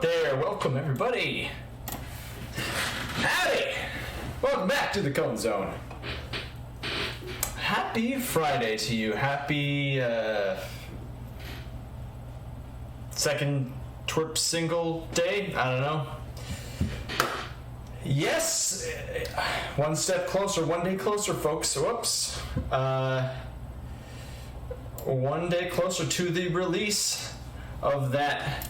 out there. Welcome, everybody. Howdy. Welcome back to the Cone Zone. Happy Friday to you. Happy second twerp single day. I don't know. Yes, one step closer, one day closer, folks. Whoops. One day closer to the release of that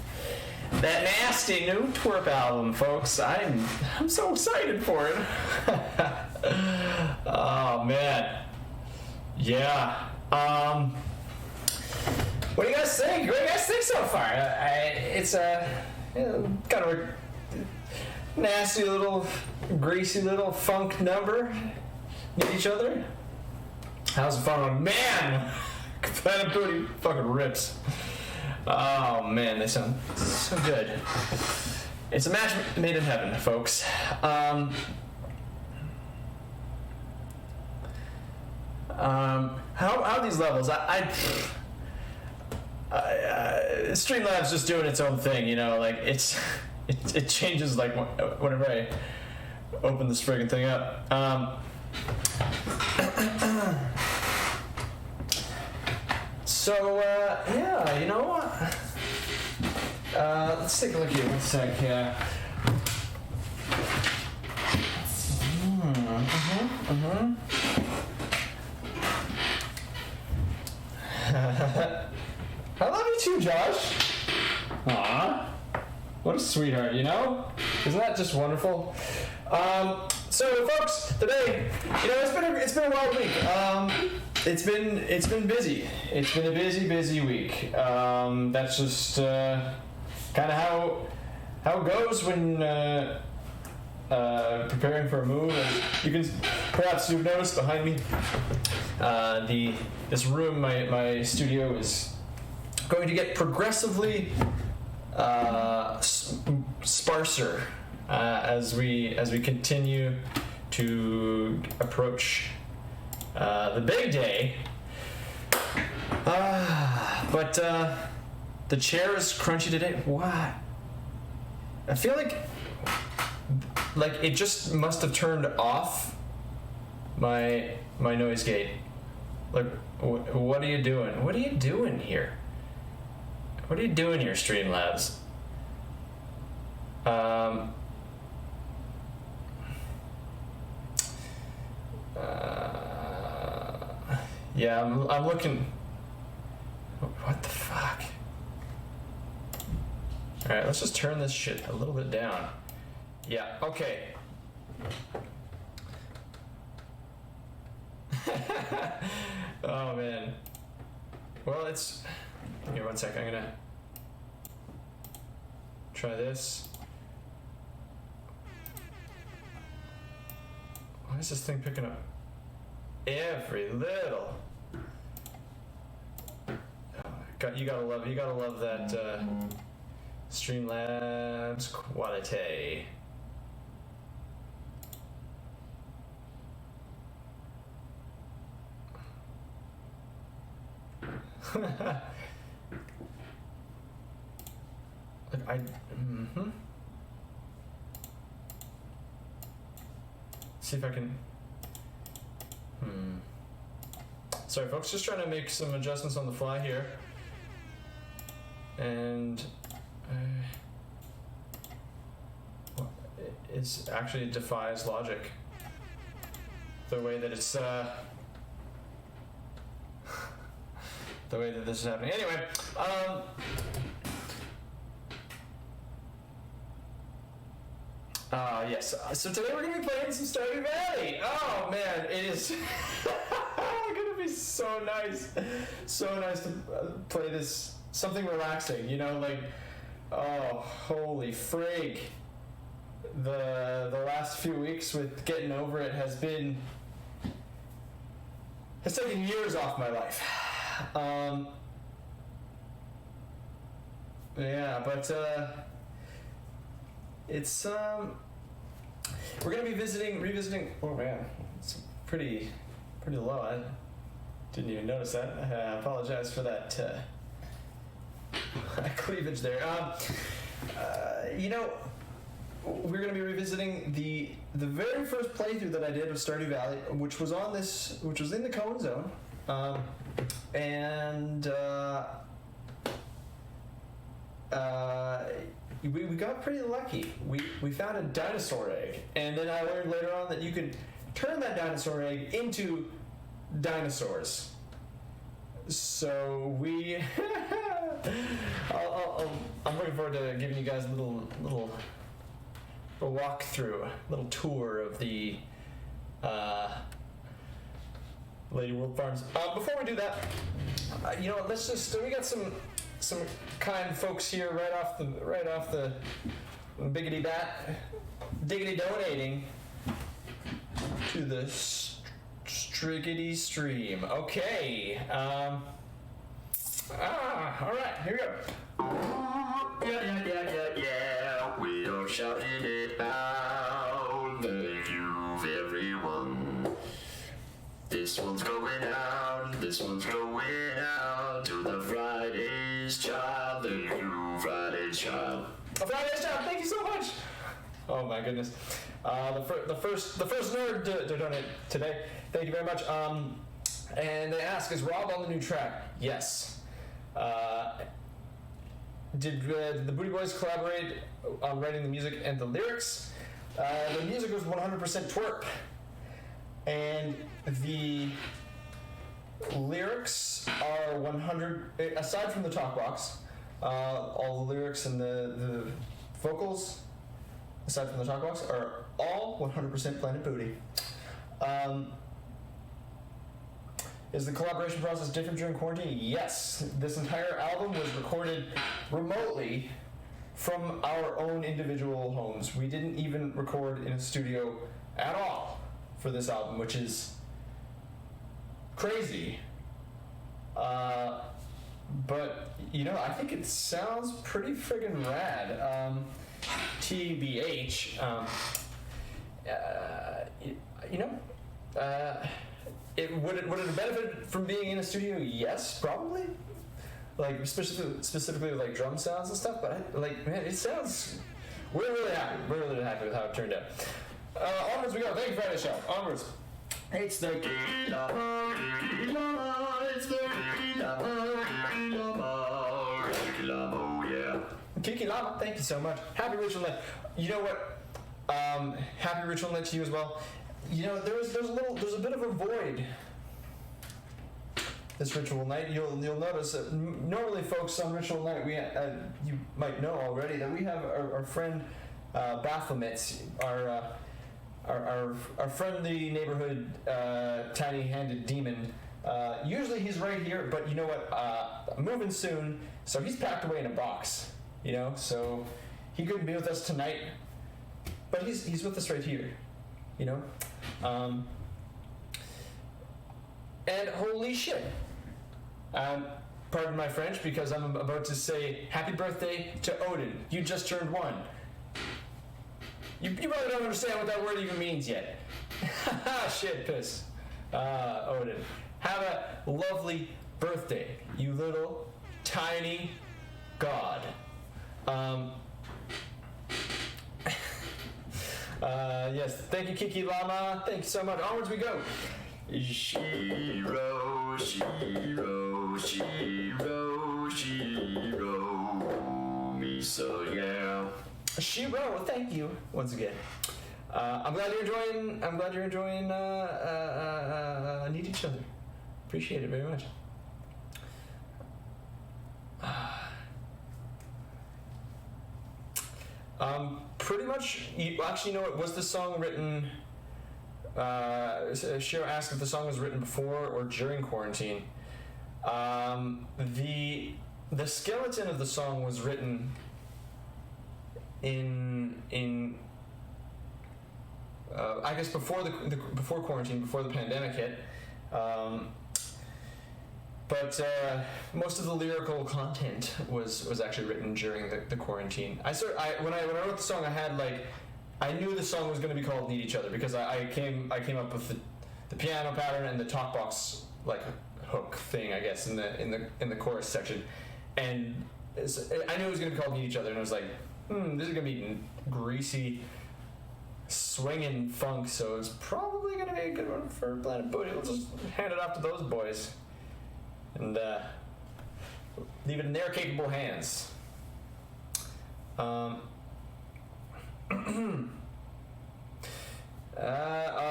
nasty new twerp album, folks. I'm so excited for it. Oh man. Yeah. What do you guys think? What do you guys think so far? It's kind of a nasty little, greasy little funk number. Meet each other. How's the fun one? Man! Planet Booty fucking rips. Oh man, they sound so good. It's a match made in heaven, folks. How are these levels? Streamlabs just doing its own thing, you know. Like it changes like whenever I open this friggin' thing up. So, yeah, you know what? Let's take a look here, one sec, yeah. I love you too, Josh. Aw, what a sweetheart, you know? Isn't that just wonderful? So, folks, today, you know, it's been a wild week. It's been busy. It's been a busy week. That's just kind of how it goes when preparing for a move. And you can perhaps you've noticed behind me, this room, my studio is going to get progressively sparser as we continue to approach the big day. But the chair is crunchy today. What? I feel like it just must have turned off my noise gate. Like, what are you doing? What are you doing here? What are you doing here, Streamlabs? Yeah, I'm looking. What the fuck? Alright, let's just turn this shit a little bit down. Yeah, okay. Oh man. Well, it's. Here, one sec, I'm gonna try this. Why is this thing picking up every little? You gotta love that Streamlabs quality. See if I can. Sorry, folks, just trying to make some adjustments on the fly here. And it actually defies logic. The way that it's the way that this is happening. Anyway, yes. So today we're gonna be playing some Stardew Valley. Oh man, it is gonna be so nice to play this. Something relaxing, you know, like, oh, holy frig. The last few weeks with getting over it has taken years off my life. Yeah, but it's we're gonna be revisiting. Oh man, it's pretty low. I didn't even notice that. I apologize for that cleavage there. We're going to be revisiting the very first playthrough that I did of Stardew Valley, which was in the Cone Zone, we got pretty lucky. We found a dinosaur egg, and then I learned later on that you could turn that dinosaur egg into dinosaurs. So I'm looking forward to giving you guys a little walkthrough, a little tour of the Lady World Farms. Before we do that, let's just we got some kind folks here right off the biggity bat, diggity donating to the striggity stream. Okay. All right. Here we go. Yeah. We are shouting it out. Thank you, everyone. This one's going out. This one's going out to the Friday's child. Thank you, Friday's child. Friday's child. Thank you so much. Oh my goodness. The first nerd to donate today. Thank you very much. And they ask, is Rob on the new track? Yes. Did the Booty Boys collaborate on writing the music and the lyrics? The music was 100% twerp, and the lyrics are 100. Aside from the talk box, all the lyrics and the vocals, aside from the talk box, are all 100% Planet Booty. Is the collaboration process different during quarantine? Yes. This entire album was recorded remotely from our own individual homes. We didn't even record in a studio at all for this album, which is crazy. But, I think it sounds pretty friggin' rad. TBH, would it have benefited from being in a studio? Yes, probably. Like specifically with like drum sounds and stuff. But it sounds. We're really happy. We're really happy with how it turned out. Onwards we go. Thank you for this show. Onwards. It's the Kiki Llama. It's the Kiki Llama. Yeah. Kiki Llama. Thank you so much. Happy Ritual Night. You know what? Happy Ritual Night to you as well. There's a bit of a void this Ritual Night. You'll notice that normally, folks, on Ritual Night, we you might know already that we have our friend Baphomet, our friendly neighborhood tiny-handed demon. Usually he's right here, but you know what? Moving soon, so he's packed away in a box. So he couldn't be with us tonight, but he's with us right here. And holy shit, pardon my French, because I'm about to say happy birthday to Odin. You just turned 1. You probably don't understand what that word even means yet. Shit piss. Odin, have a lovely birthday, you little tiny god. Yes, thank you, Kiki Llama. Thank you so much. Onwards we go. Shiro, Shiro, Shiro, Shiro. Me so yeah. Shiro, thank you once again. I'm glad you're enjoying. Need Each Other. Appreciate it very much. Pretty much. Actually, you know what? Was the song written? Shiro asked if the song was written before or during quarantine. The skeleton of the song was written in I guess before before quarantine, before the pandemic hit. But most of the lyrical content was actually written during the quarantine. When I wrote the song, I knew the song was going to be called "Need Each Other" because I came up with the piano pattern and the talk box hook thing, I guess, in the chorus section, and I knew it was going to be called "Need Each Other," and I was like, this is gonna be greasy, swinging funk, so it's probably gonna be a good one for Planet Booty. We'll just hand it off to those boys and leave it in their capable hands.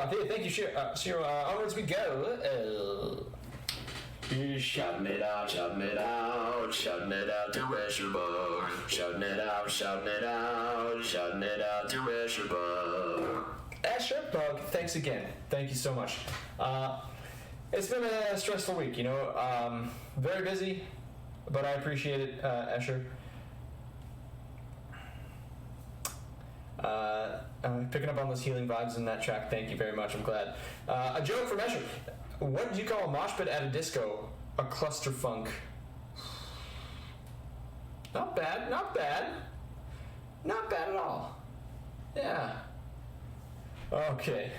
Thank you, Shiro. Onwards we go. Shouting it out, shouting it out, shouting it out to Esherbug. Shouting it out, shouting it out, shouting it out to Esherbug. Esherbug, thanks again. Thank you so much. It's been a stressful week, very busy, but I appreciate it, Escher. Picking up on those healing vibes in that track, thank you very much, I'm glad. A joke from Escher. What do you call a mosh pit at a disco? A cluster funk. Not bad, not bad. Not bad at all. Yeah. Okay.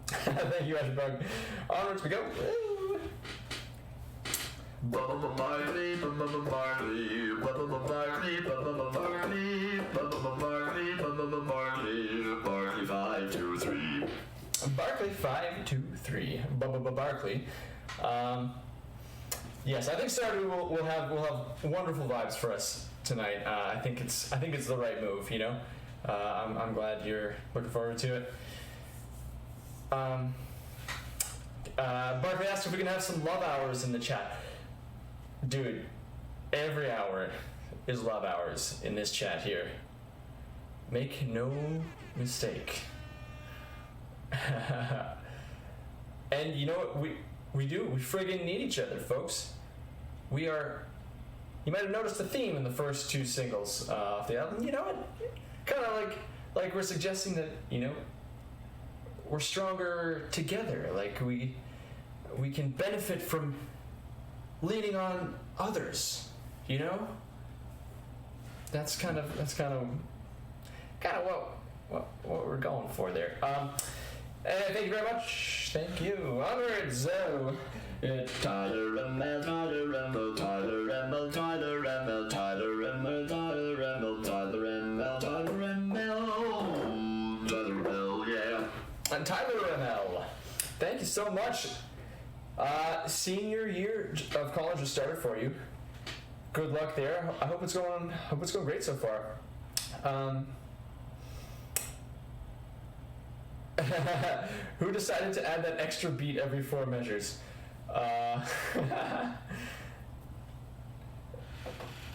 Thank you, Ashbug. Onwards we go. Bubba Marley, Bubba Marley, Bubba Marley, Bubba Marley, Bubba Marley, Bubba Marley, Barkley 523. Barkley 523. Bubba Barkley. Yes, I think Stardew will have wonderful vibes for us tonight. I think it's the right move. I'm glad you're looking forward to it. Barkley asked if we can have some love hours in the chat. Dude, every hour is love hours in this chat here. Make no mistake. And you know what we friggin' need each other, folks. You might have noticed the theme in the first two singles off the album. You know what? Kind of like we're suggesting that, we're stronger together. Like we can benefit from leaning on others, That's kind of what we're going for there. Thank you very much. Thank you. Onwards. Tyler Remmel, Tyler Remmel, Tyler Remmel, Tyler Remmel, Tyler Remmel, Tyler Remmel, Tyler Remmel, Tyler Remmel, Tyler Remmel, yeah. And Tyler Remmel, thank you so much. Senior year of college has started for you. Good luck there. I hope it's going great so far. Who decided to add that extra beat every 4 measures? I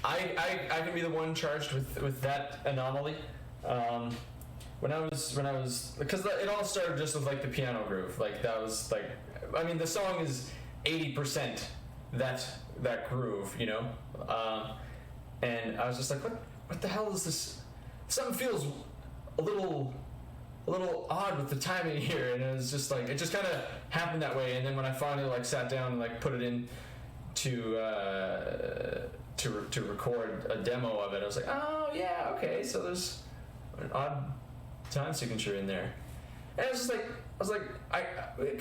can be the one charged with that anomaly. When I was because it all started just with the piano groove. The song is 80% that groove, and I was just like, what the hell is this? Something feels a little odd with the timing here, and it was just it just kind of happened that way. And then when I finally sat down and put it in to record a demo of it, I was like, oh yeah, okay, so there's an odd time signature in there, and it was just we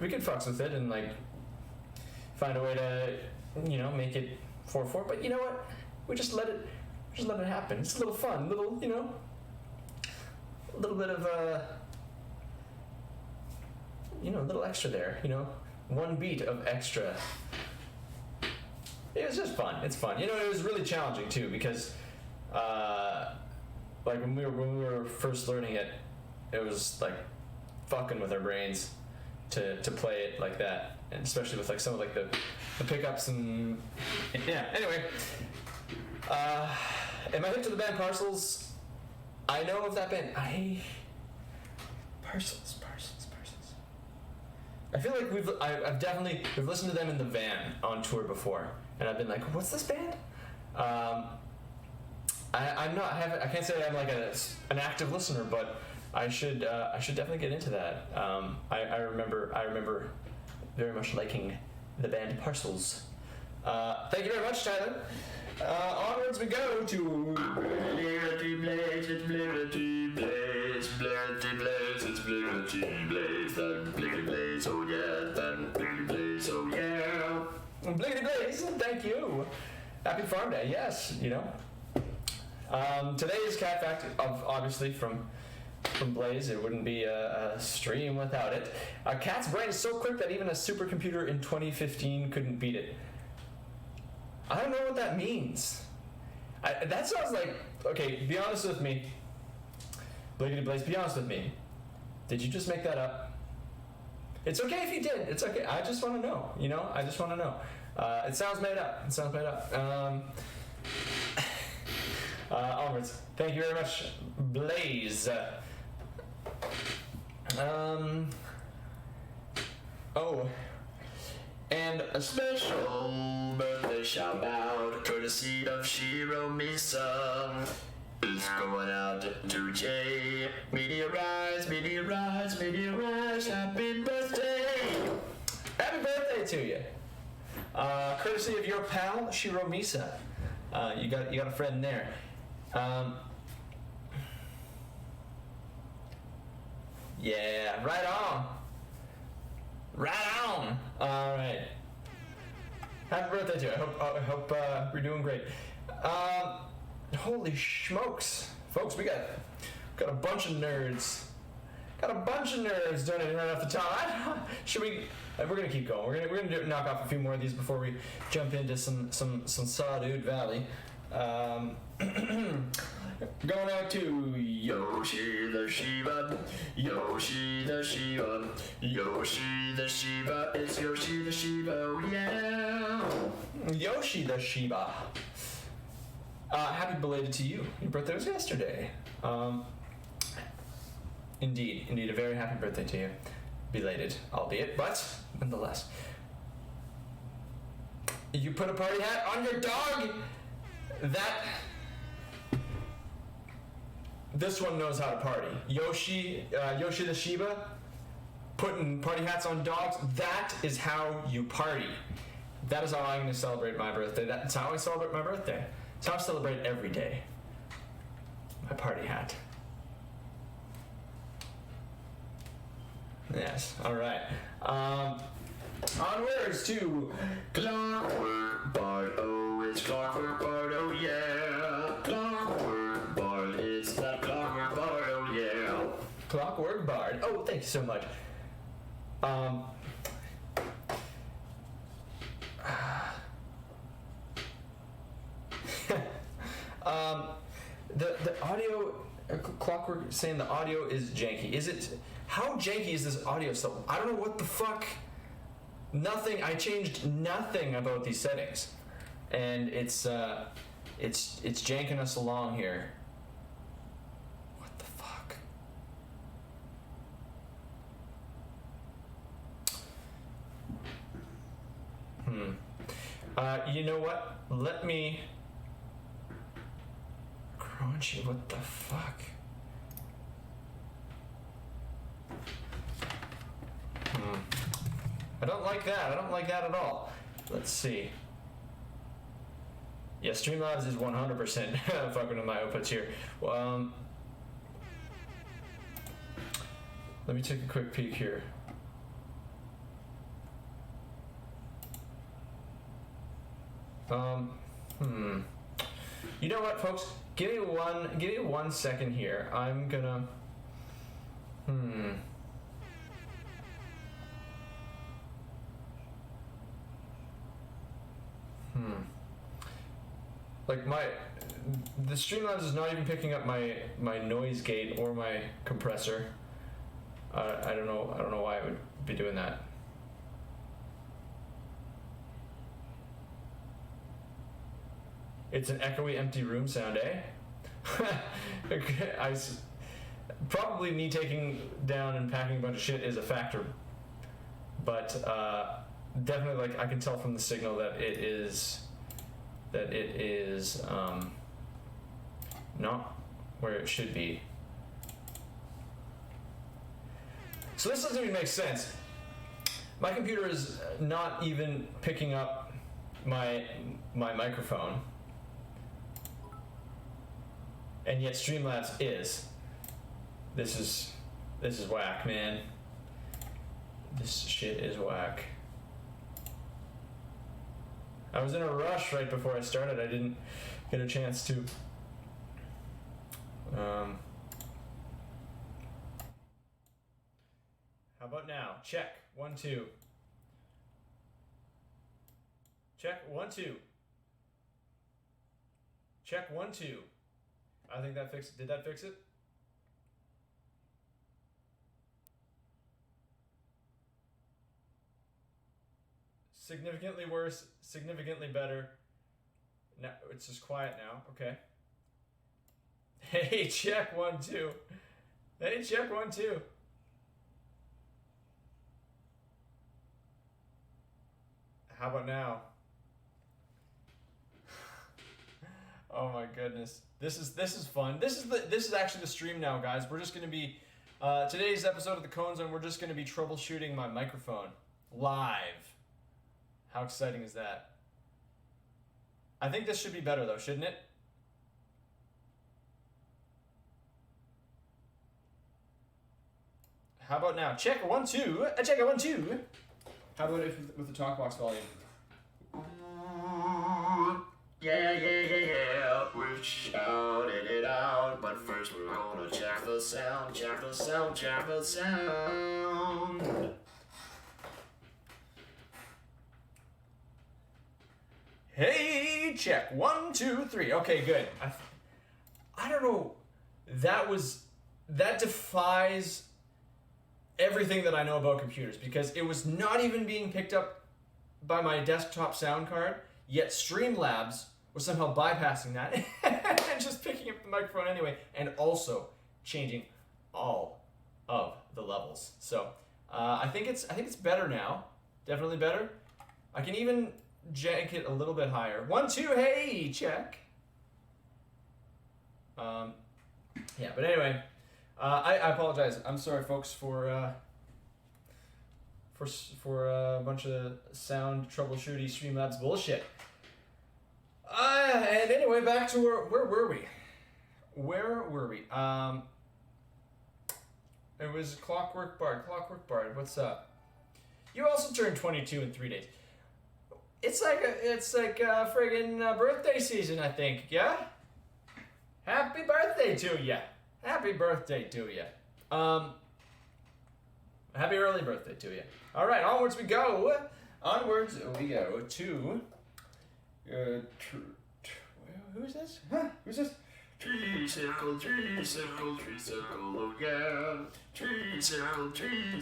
could fucks with it and find a way to make it 4/4. But you know what? We just let it happen. It's a little fun, a little bit of a little extra there, one beat of extra. It was just fun. It's fun. It was really challenging too because when we were first learning it, it was fucking with our brains to play it like that, and especially with some of the pickups and yeah. Anyway, am I hip to the band Parcels? I know of that band. Parcels. I feel like we've listened to them in the van on tour before, and I've been like, what's this band? I can't say I'm an active listener, but I should definitely get into that. I remember very much liking the band Parcels. Thank you very much, Tyler. Onwards we go to Blurity Blaze, it's Blurity Blaze, Blurity Blaze, it's Blurity Blaze, then Blurity Blaze, oh yeah, then Blurity Blaze, oh yeah. Bliggity Blaze, thank you. Happy Farm Day, yes, Today's cat fact, obviously from Blaze, it wouldn't be a stream without it. A cat's brain is so quick that even a supercomputer in 2015 couldn't beat it. I don't know what that means. That sounds like, okay, be honest with me. Bliggity Blaze, be honest with me. Did you just make that up? It's okay if you did. It's okay. I just want to know. I just want to know. It sounds made up. Onwards. Thank you very much, Blaze. Oh. And a special birthday shout out, courtesy of Shiro Misa. It's going out to Jay. Meteorize, happy birthday! Happy birthday to you. Courtesy of your pal, Shiro Misa. You got a friend there. Yeah, right on. All right. Happy birthday to you. I hope we're doing great. Holy smokes, folks! We got a bunch of nerds. Donating right off the top. Should we? We're gonna keep going. We're gonna knock off a few more of these before we jump into some Stardew Valley. Going out to Yoshi the Shiba, Yoshi the Shiba, Yoshi the Shiba, it's Yoshi the Shiba, oh yeah! Yoshi the Shiba. Happy belated to you. Your birthday was yesterday. Indeed, a very happy birthday to you. Belated, albeit, but nonetheless. You put a party hat on your dog? This one knows how to party. Yoshi the Shiba, putting party hats on dogs, that is how you party. That is how I'm going to celebrate my birthday. That's how I celebrate my birthday. That's how I celebrate every day. My party hat. Yes, alright. Onwards to Clockwork Bard, oh it's Clockwork Bard, oh yeah! Clockwork Bard, it's that Clockwork Bard, oh yeah! Clockwork Bard. Oh, thank you so much. The audio, Clockwork saying the audio is janky. Is it? How janky is this audio stuff? I don't know what the fuck. Nothing. I changed nothing about these settings, and it's janking us along here. What the fuck? You know what? Let me. Crunchy. What the fuck? I don't like that. I don't like that at all. Let's see. Yeah, Streamlabs is 100% fucking with my outputs here. Well, let me take a quick peek here. You know what, folks? Give me one second here. I'm gonna. Like the Streamlabs is not even picking up my noise gate or my compressor. I don't know why it would be doing that. It's an echoey, empty room sound, eh? Probably me taking down and packing a bunch of shit is a factor, but definitely, like, I can tell from the signal that it is not where it should be. So this doesn't even make sense. My computer is not even picking up my microphone, and yet Streamlabs is. This is whack, man. This shit is whack. I was in a rush right before I started. I didn't get a chance to How about now? Check. 1, 2. Check. 1, 2. Check. 1, 2. I think that fixed it. Did that fix it? Significantly worse, significantly better. Now it's just quiet now. Okay. Hey, check. 1, 2. Hey, check. 1, 2. How about now? Oh my goodness. This is fun. This is actually the stream now, guys. We're just gonna be today's episode of the Cone Zone, we're just gonna be troubleshooting my microphone live. How exciting is that? I think this should be better though, shouldn't it? How about now? Check 1, 2. Check 1, 2. How about if with the talk box volume? Yeah, we're shouting it out, but first we're gonna check the sound, check the sound, check the sound. Hey, check 1, 2, 3. Okay, good. I don't know. That defies everything that I know about computers, because it was not even being picked up by my desktop sound card, yet Streamlabs was somehow bypassing that and just picking up the microphone anyway, and also changing all of the levels. So I think it's better now. Definitely better. I can even jank it a little bit higher. 1, 2. Hey, check. Yeah, but anyway. I apologize. I'm sorry, folks, for a bunch of sound troubleshooty Streamlabs bullshit. And anyway, back to where were we? Where were we? It was Clockwork Bard. Clockwork Bard, what's up? You also turned 22 in 3 days. It's like friggin' birthday season, I think. Yeah. Happy birthday to ya. Happy birthday to you. Happy early birthday to you. All right, onwards we go. Onwards we go to. Who's this? Huh? Who's this? Tree circle, oh yeah. Tree circle, yeah.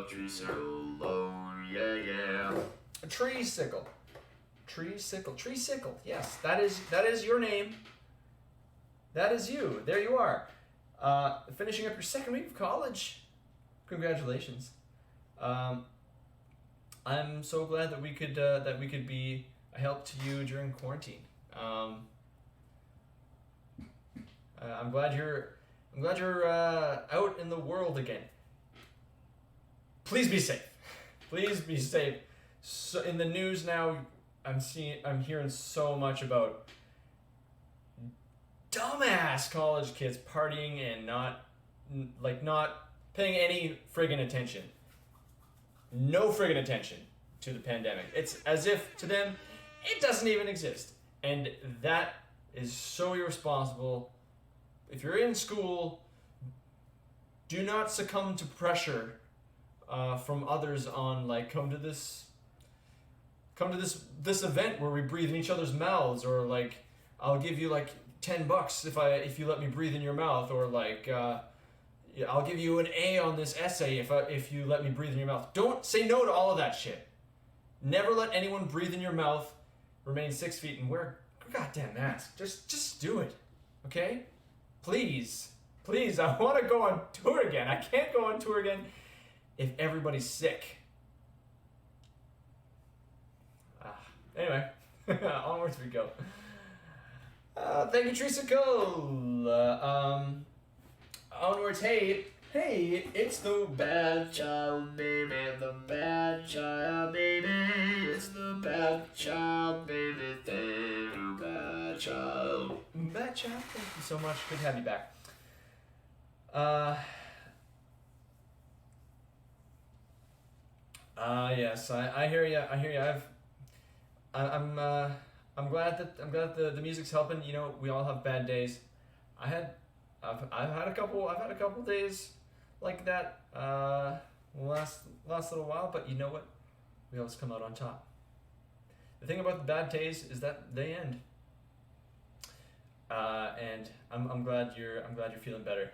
Tree circle, oh yeah. A tree sickle. Tree sickle. Yes, that is your name. That is you. There you are. Finishing up your second week of college. Congratulations. I'm so glad that we could be a help to you during quarantine. I'm glad you're out in the world again. Please be safe. Please be safe. So in the news now, I'm hearing so much about dumbass college kids partying and not paying any friggin' attention. No friggin' attention to the pandemic. It's as if to them it doesn't even exist. And that is so irresponsible. If you're in school, do not succumb to pressure from others on come to this event where we breathe in each other's mouths, or I'll give you $10 if you let me breathe in your mouth, or I'll give you an A on this essay if you let me breathe in your mouth. Don't say no to all of that shit. Never let anyone breathe in your mouth. Remain 6 feet and wear a goddamn mask. Just do it, okay? Please, I want to go on tour again. I can't go on tour again if everybody's sick. Anyway, onwards we go. Thank you, Trisicle. Onwards, hey, it's the Bad child baby, the bad child baby. It's the bad child baby. Thank you, bad child. Bad child, thank you so much. Good to have you back. Yes, I hear you. I'm I'm glad that the music's helping. You know, we all have bad days. I've had a couple days like that last little while, but you know what? We always come out on top. The thing about the bad days is that they end. And I'm glad you're feeling better.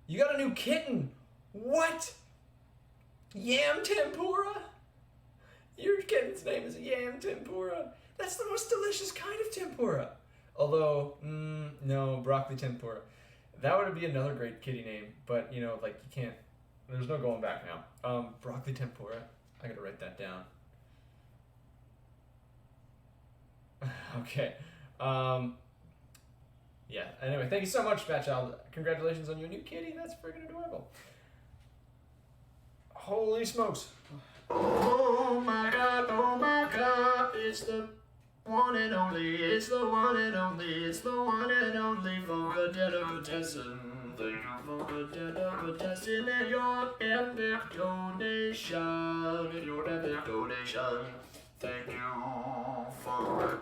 You got a new kitten. What? Yam tempura? Your kitten's name is Yam tempura. That's the most delicious kind of tempura. Although, no, broccoli tempura. That would be another great kitty name, but you know, like you can't. There's no going back now. Broccoli tempura. I gotta write that down. Okay. Yeah. Anyway, thank you so much, Fat Child. Congratulations on your new kitty. That's freaking adorable. Holy smokes. Oh my god, it's the one and only, it's the one and only, it's the one and only for a delicatessen. Thank you for a delicatessen and your epic donation, Thank you, Funk.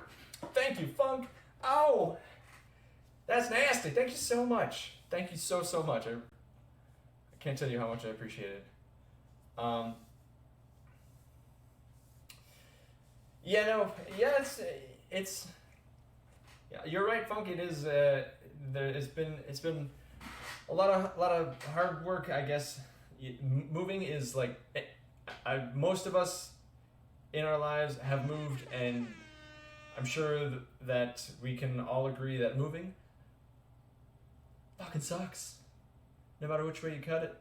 Thank you, Funk. Ow! That's nasty. Thank you so much. Thank you so much. I can't tell you how much I appreciate it. Yeah, no, yeah, it's. Yeah, you're right, Funk. It is. It's been a lot of hard work, I guess. Moving is like, most of us in our lives have moved, and I'm sure that we can all agree that moving fucking sucks. No matter which way you cut it,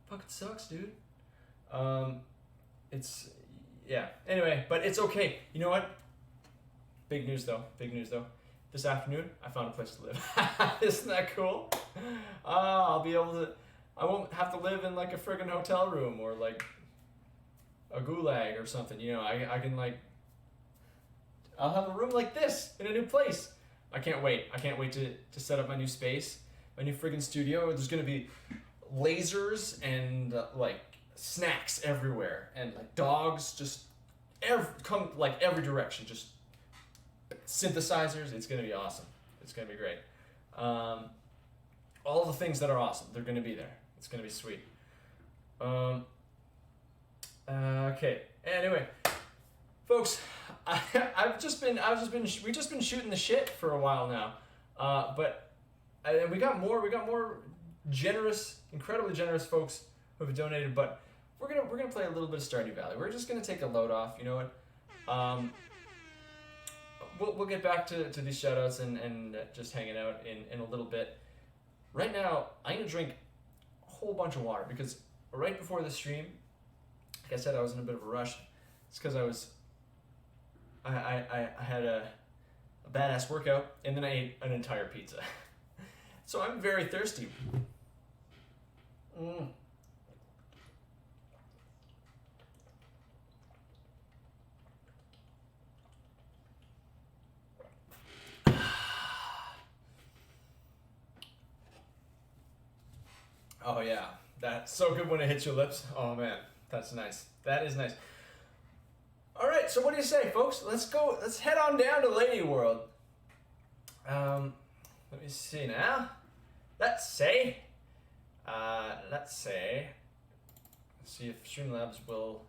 fucking sucks, dude. It's, yeah. Anyway, but it's okay. You know what? Big news though. This afternoon, I found a place to live. Isn't that cool? I'll be able to. I won't have to live in like a friggin' hotel room or like a gulag or something. You know, I can like. I'll have a room like this in a new place. I can't wait. I can't wait to set up my new space, my new friggin' studio. There's gonna be lasers and like snacks everywhere, and like dogs just come like every direction. Just synthesizers. It's gonna be awesome. It's gonna be great. All the things that are awesome, they're gonna be there. It's gonna be sweet. Okay. Anyway, folks, we've just been shooting the shit for a while now, but we got more generous, incredibly generous folks who have donated. But we're gonna play a little bit of Stardew Valley. We're just gonna take a load off. You know what? We'll get back to these shoutouts and just hanging out in a little bit. Right now, I'm gonna drink a whole bunch of water because right before the stream, like I said, I was in a bit of a rush. It's because I had a badass workout and then I ate an entire pizza. So I'm very thirsty. Oh yeah, that's so good when it hits your lips. Oh man, that's nice. That is nice. All right, so what do you say, folks? Let's go. Let's head on down to Lady World. Let me see now. Let's see if Streamlabs will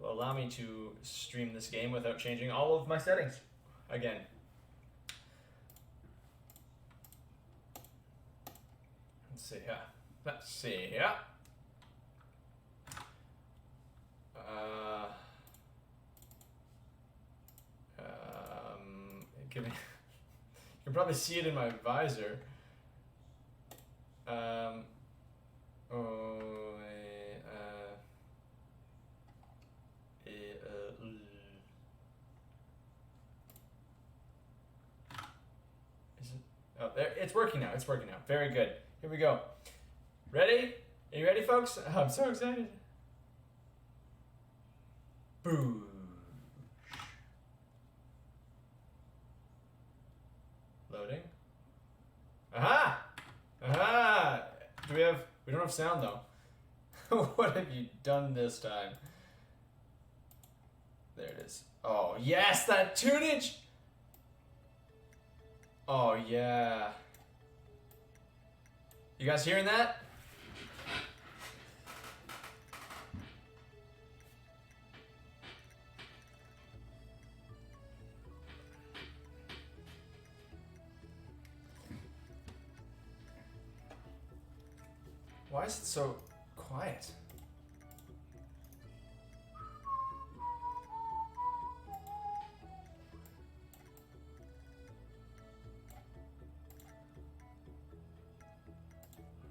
allow me to stream this game without changing all of my settings again. Let's see here. You can probably see it in my visor. Is it? Oh, there. It's working now. Very good. Here we go. Ready? Are you ready, folks? I'm so excited. Boo. Loading. Aha! We don't have sound though. What have you done this time? There it is. Oh, yes, that tunage! Oh, yeah. You guys hearing that? Why is it so quiet?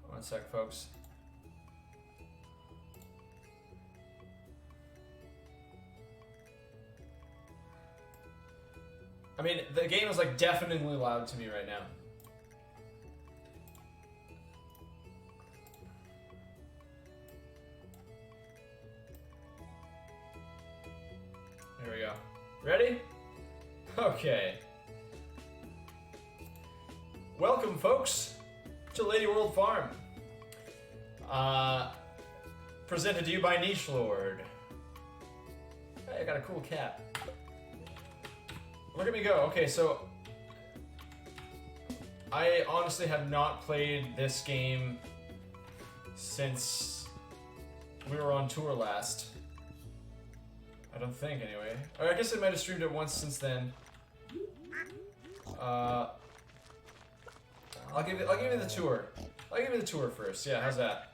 One sec, folks. I mean, the game is like deafeningly loud to me right now. Here we go. Ready? Okay. Welcome, folks, to Lady World Farm. Presented to you by Niche Lord. Hey, I got a cool cap. Look at me go. Okay, so I honestly have not played this game since we were on tour last. I don't think, anyway. Or I guess I might have streamed it once since then. I'll give you the tour. I'll give you the tour first. Yeah, how's that?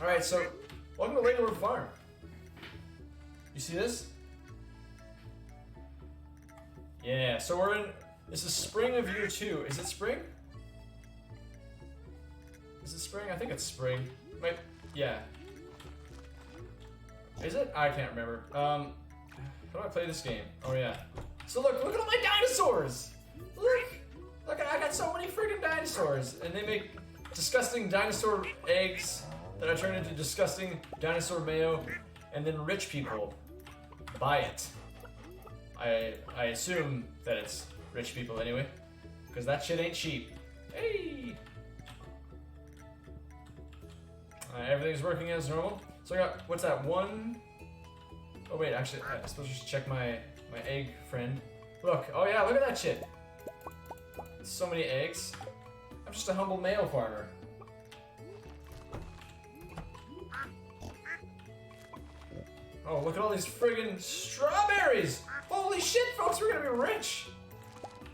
All right, so welcome to Lady World Farm. You see this? Yeah, so we're in. This is spring of year 2. Is it spring? Is it spring? I think it's spring. Wait, yeah. Is it? I can't remember. How do I play this game? Oh yeah. So look at all my dinosaurs! Look, I got so many freaking dinosaurs, and they make disgusting dinosaur eggs that I turn into disgusting dinosaur mayo, and then rich people buy it. I assume that it's rich people anyway, because that shit ain't cheap. Hey! Everything's working as normal. So I got, what's that, 1? Oh wait, actually, I suppose I should check my egg friend. Look, oh yeah, look at that shit. So many eggs. I'm just a humble male farmer. Oh, look at all these friggin' strawberries! Holy shit, folks, we're gonna be rich!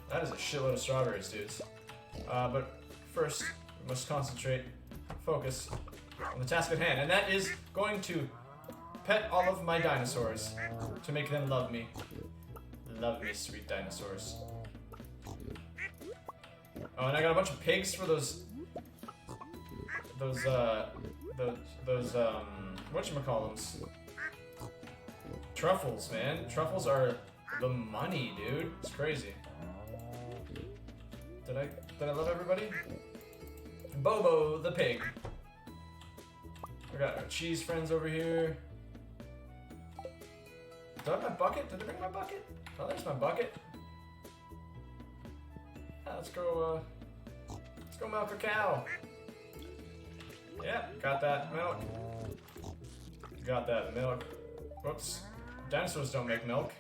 That is a shitload of strawberries, dudes. But first, we must concentrate, focus on the task at hand, and that is going to pet all of my dinosaurs to make them love me. Love me, sweet dinosaurs. Oh, and I got a bunch of pigs for those whatchamacallums? Truffles, man. Truffles are the money, dude. It's crazy. Did I love everybody? Bobo the pig. We got our cheese friends over here. Do I have my bucket? Did I bring my bucket? Oh, there's my bucket. Yeah, let's go milk a cow. Yep, got that milk. Got that milk. Whoops. Dinosaurs don't make milk.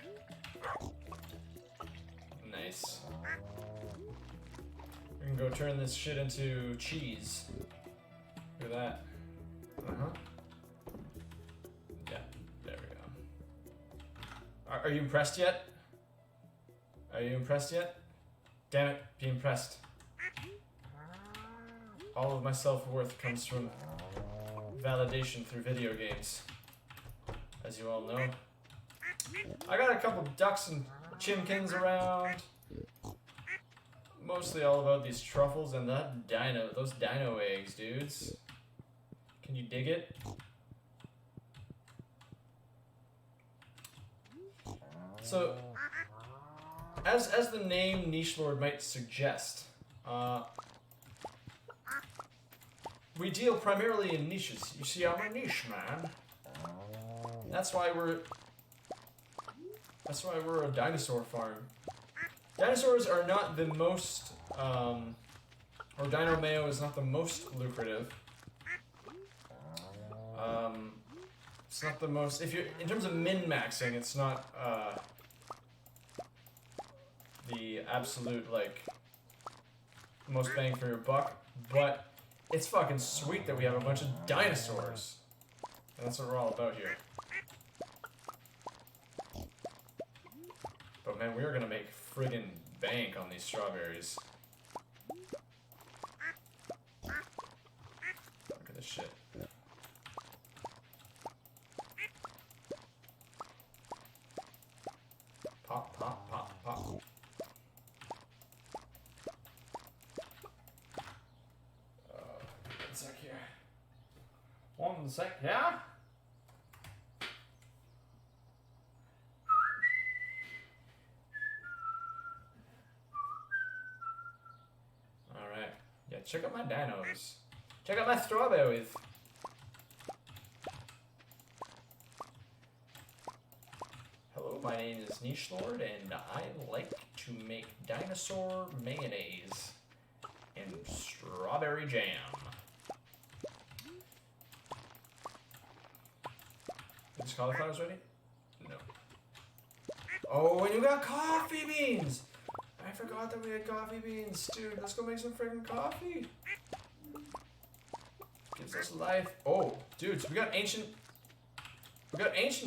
Nice. We can go turn this shit into cheese. Look at that. Yeah, there we go. Are you impressed yet? Are you impressed yet? Damn it, be impressed. All of my self-worth comes from validation through video games, as you all know. I got a couple ducks and chimkins around. Mostly all about these truffles and those dino eggs, dudes. Can you dig it? So, as the name Niche Lord might suggest, we deal primarily in niches. You see, I'm a niche man. That's why we're a dinosaur farm. Dinosaurs are not the most, or dino mayo is not the most lucrative. It's not the most. If you're in terms of min maxing, it's not the absolute like most bang for your buck, but it's fucking sweet that we have a bunch of dinosaurs, and that's what we're all about here. But man, we are gonna make friggin' bank on these strawberries. Look at this shit. Pop, pop, pop, pop. One sec here. One sec, yeah? Alright. Yeah, check out my dinos. Check out my strawberries. Hello, my name is Niche Lord, and I like to make dinosaur mayonnaise and strawberry jam. Are these cauliflowers ready? No. Oh, and you got coffee beans! I forgot that we had coffee beans. Dude, let's go make some friggin' coffee. Gives us life. Oh, dudes, we got ancient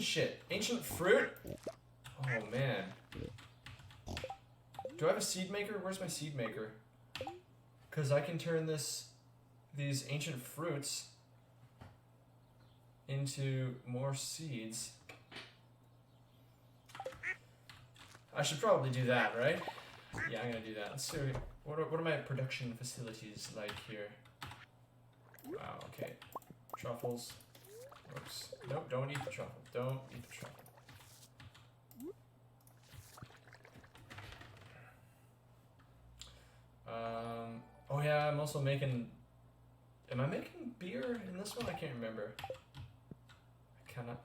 shit. Ancient fruit. Oh, man. Do I have a seed maker? Where's my seed maker? Because I can turn these ancient fruits into more seeds. I should probably do that, right? Yeah, I'm gonna do that. Let's see. What are my production facilities like here? Wow, okay. Truffles. Oops. Nope, don't eat the truffle. Don't eat the truffle. Oh yeah, I'm also making... Am I making beer in this one? I can't remember. I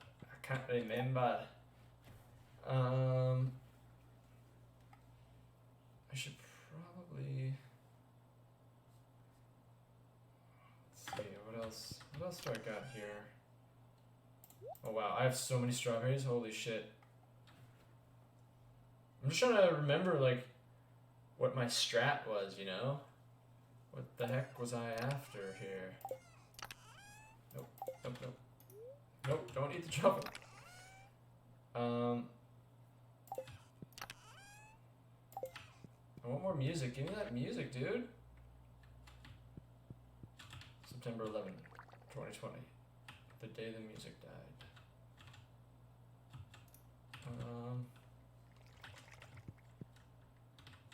can't remember. I should probably... Let's see, what else? What else do I got here? Oh wow, I have so many strawberries, holy shit. I'm just trying to remember, like, what my strat was, you know? What the heck was I after here? Nope, nope, nope. Nope, don't eat the truffle. I want more music. Give me that music, dude. September 11, 2020. The day the music died.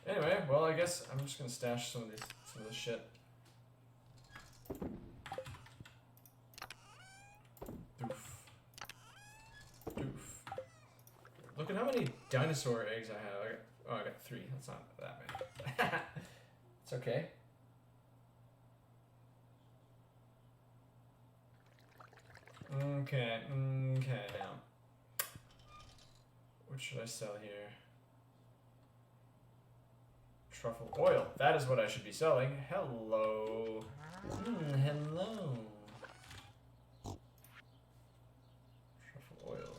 Anyway, well, I guess I'm just gonna stash some of this shit. Doof. Doof. Look at how many dinosaur eggs I have. I got 3. That's not that many. It's okay. Okay, now. What should I sell here? Truffle oil. That is what I should be selling. Hello. Hello. Truffle oil.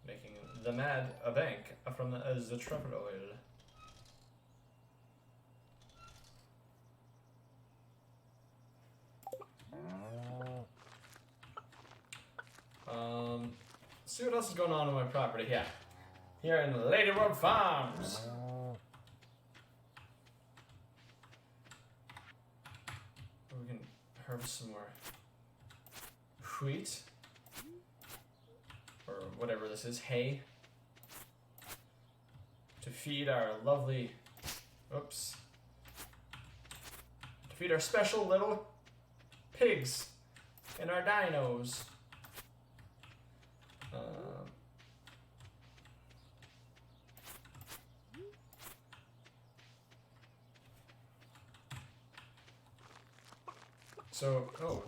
Making the mad a bank from the truffle oil. See what else is going on my property here. Here in Ladywood Farms. We can harvest some more wheat. Or whatever this is, hay. To feed our lovely, oops. To feed our special little pigs and our dinos. So, oh,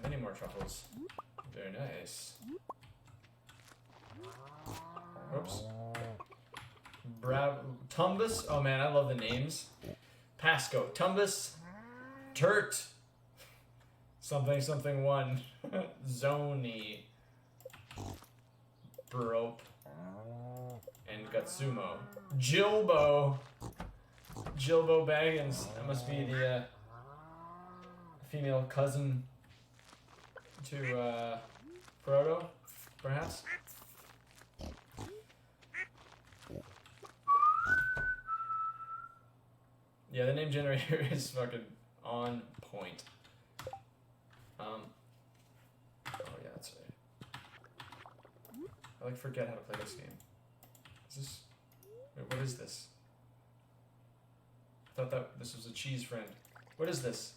many more truffles. Very nice. Oops. Tumbus. Oh man, I love the names. Pasco. Tumbus. Turt. Something something one. Zony. Brope, and Gutsumo. Jilbo Baggins. That must be the female cousin to Frodo, perhaps. Yeah, the name generator is fucking on point. Oh yeah, that's right. I like forget how to play this game. Is this? Wait, what is this? I thought that this was a cheese friend. What is this?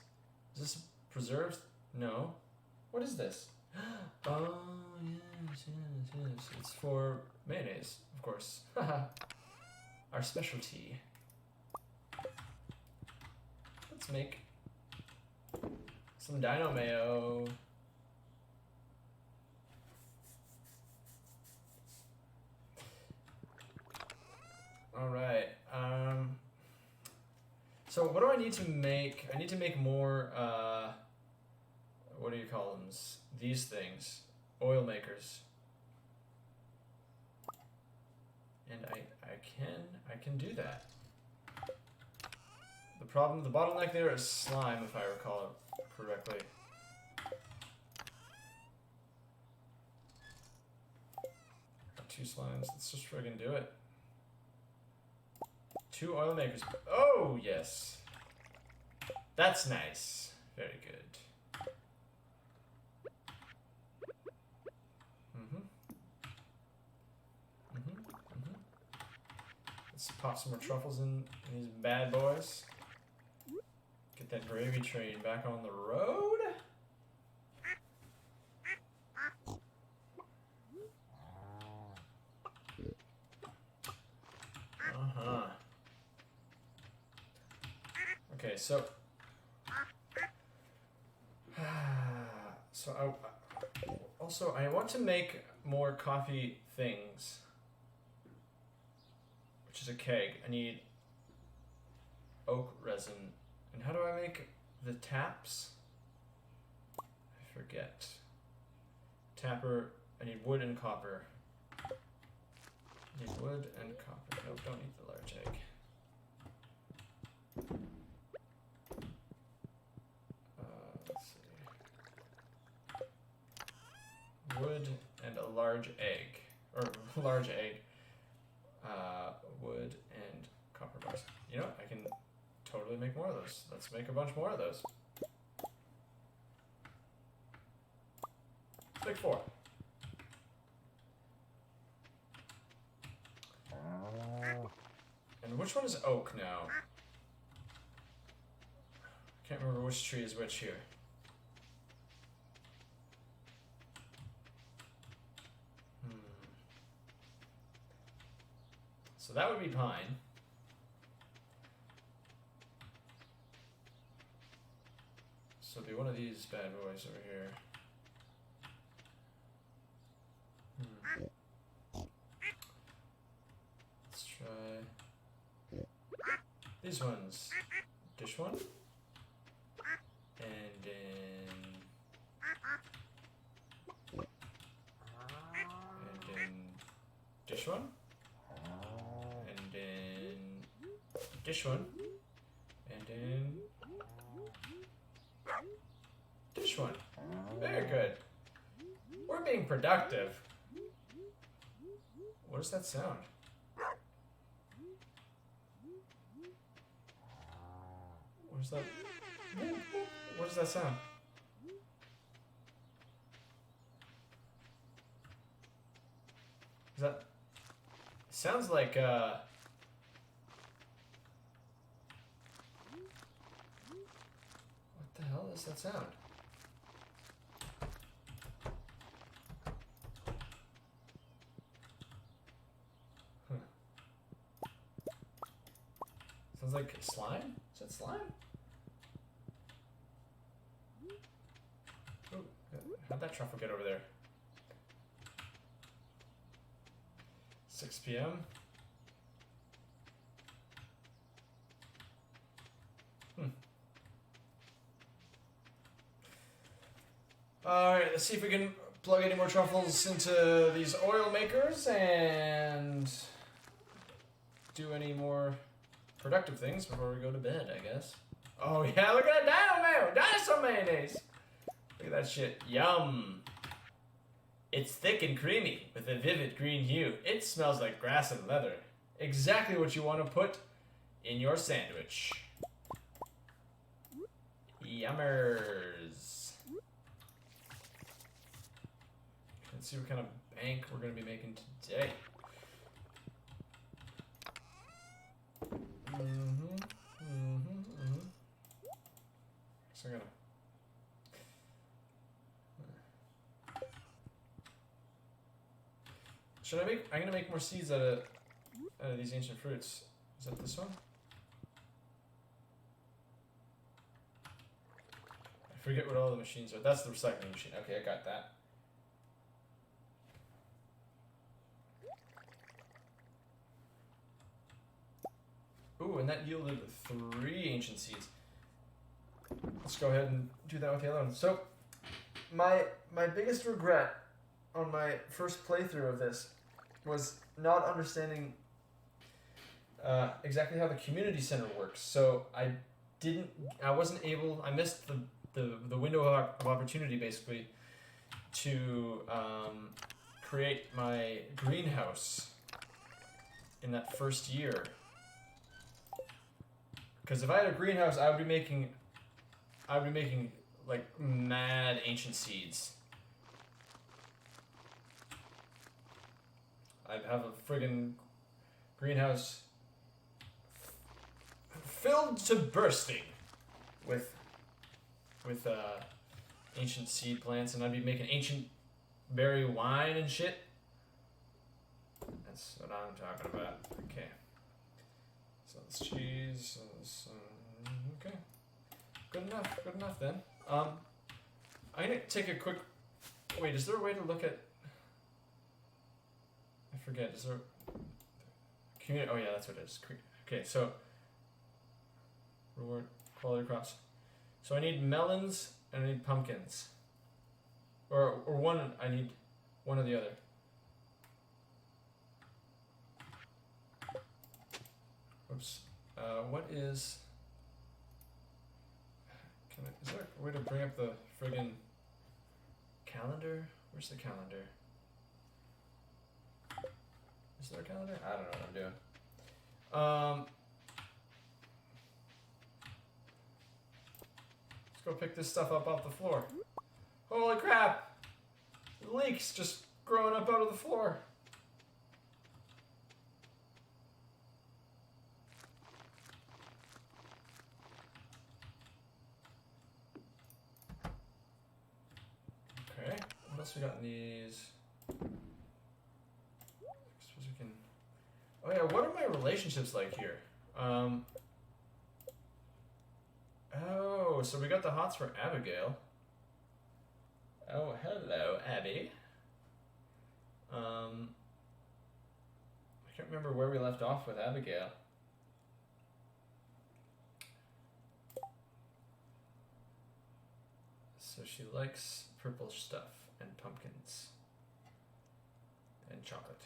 Is this preserved? No. What is this? Oh yes. It's for mayonnaise, of course. Our specialty. Let's make some dino mayo. All right. So what do I need to make? I need to make more. What do you call them? These things, oil makers. And I can do that. The bottleneck there is slime, if I recall it correctly. Got 2 slimes. Let's just friggin' do it. 2 oil makers. Oh, yes. That's nice. Very good. Let's pop some more truffles in these bad boys. Get that gravy train back on the road. Okay, so I want to make more coffee things, which is a keg. I need oak resin. And how do I make the taps? I forget. Tapper, I need wood and copper. I need wood and copper. Nope, don't need the large egg. Let's see. Wood and a large egg. Or large egg. Wood and copper bars. You know what? I can totally make more of those. Let's make a bunch more of those. Let's make 4. And which one is oak now? I can't remember which tree is which here. So that would be pine. So it'll be one of these bad boys over here. Let's try these ones. Dish one. And then... And then... Dish one. And then... Dish one. And then... Dish one. Very good. We're being productive. What does that sound? Where's that? What does that sound? Is that... Sounds like, What the hell does that sound? Sounds like slime? Is that slime? Oh, how'd that truffle get over there? 6 p.m. Alright, let's see if we can plug any more truffles into these oil makers and do any more productive things before we go to bed, I guess. Oh yeah, look at that dinosaur mayonnaise. Look at that shit. Yum. It's thick and creamy with a vivid green hue. It smells like grass and leather. Exactly what you want to put in your sandwich. Yummers. Let's see what kind of bank we're going to be making today. So I'm gonna. Should I make? I'm gonna make more seeds out of these ancient fruits. Is that this one? I forget what all the machines are. That's the recycling machine. Okay, I got that. Ooh, and that yielded 3 ancient seeds. Let's go ahead and do that with the other one. So, my biggest regret on my first playthrough of this was not understanding exactly how the community center works. So I missed the window of opportunity basically to create my greenhouse in that first year. Because if I had a greenhouse, I would be making like mad ancient seeds. I'd have a friggin' greenhouse filled to bursting with ancient seed plants, and I'd be making ancient berry wine and shit. That's what I'm talking about. Okay. So this cheese is okay. Good enough then. I'm gonna take a quick. Wait, is there a way to look at? I forget. Is there? Community. Oh yeah, that's what it is. Okay, so reward quality crops. So I need melons and I need pumpkins. Or one. I need one or the other. Oops. What is? Is there a way to bring up the friggin' calendar? Where's the calendar? Is there a calendar? I don't know what I'm doing. Let's go pick this stuff up off the floor. Holy crap! Leeks just growing up out of the floor. Okay, what else we got in these? I suppose we can. Oh yeah, what are my relationships like here? Oh, so we got the hots for Abigail. Oh, hello, Abby. I can't remember where we left off with Abigail. So she likes purple stuff and pumpkins and chocolate.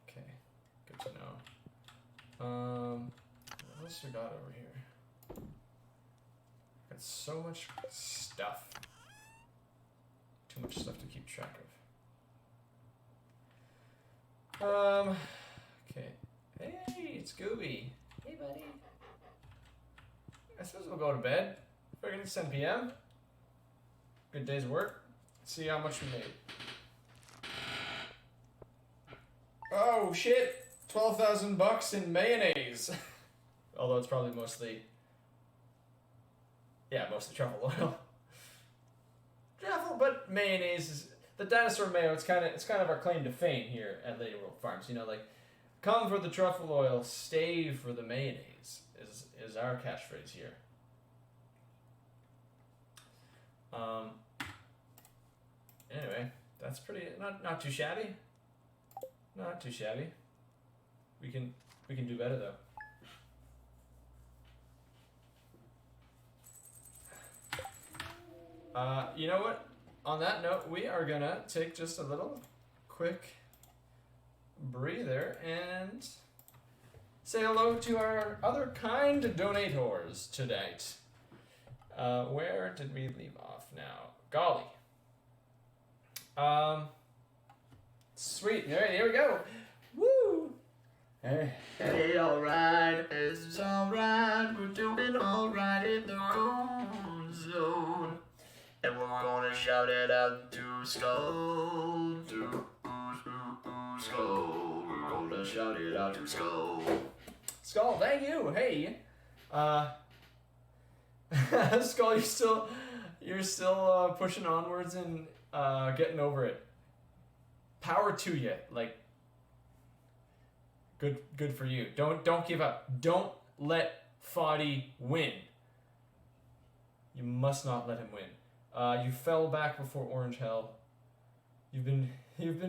Okay, good to know. What else we got over here? Got so much stuff. Too much stuff to keep track of. Okay. Hey, it's Gooby. Hey, buddy. I suppose we'll go to bed. Friggin' it's 10 p.m. Good day's work. Let's see how much we made. Oh shit! $12,000 in mayonnaise. Although it's probably mostly truffle oil. Truffle, but mayonnaise is the dinosaur mayo. It's kind of our claim to fame here at Lady World Farms. You know, like, come for the truffle oil, stay for the mayonnaise is our catchphrase here. Anyway, that's pretty not too shabby. Not too shabby. We can do better though. You know what? on that note, we are gonna take just a little quick breather and say hello to our other kind donators tonight. Where did we leave off now? Golly. Sweet. All right, here we go. Woo! Hey, alright, it's alright, we're doing alright in the cold zone. And we're gonna shout it out to Skull, to Skull. We're gonna shout it out to Skull. Skull, thank you. Hey. Skull, you're still pushing onwards and getting over it. Power to you. Like, good for you. Don't give up. Don't let Foddy win. You must not let him win. You fell back before Orange Hell. You've been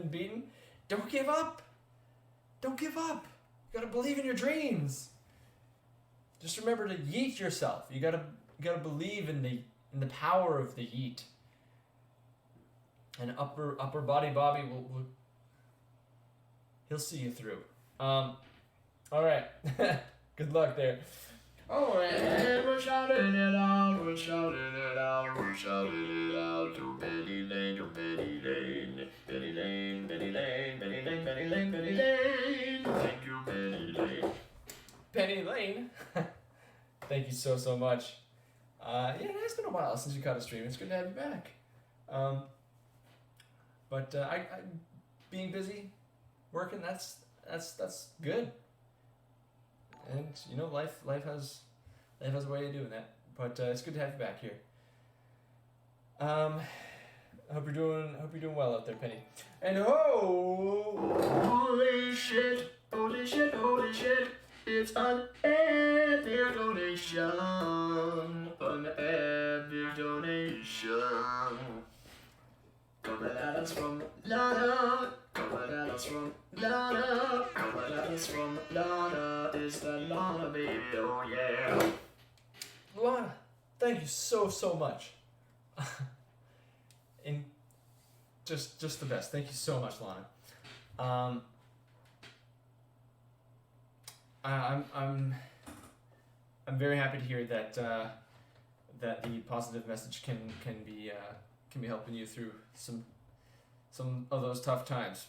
beaten. Don't give up. Don't give up. You gotta believe in your dreams. Just remember to yeet yourself. You gotta believe in the power of the yeet. And upper body Bobby will he'll see you through. All right. Good luck there. Oh, and we're shouting it out, we're shouting it out, we're shouting it out to Penny Lane, to Penny Lane, Penny Lane, Penny Lane, Penny Lane, Penny Lane, Penny Lane. Thank you, Penny Lane. Penny Lane. Thank you so much. Yeah, it's been a while since you caught a stream. It's good to have you back. But I being busy, working, that's good. And you know, life has a way of doing that. But it's good to have you back here. I hope you're doing well out there, Penny. And holy shit, holy shit, holy shit. It's an epic donation, an epic donation. Coming at us from Lana, coming at us from Lana, coming at us from Lana. It's the Lana baby, oh yeah. Lana, thank you so much. In just the best. Thank you so much, Lana. I'm very happy to hear that that the positive message can be helping you through some of those tough times.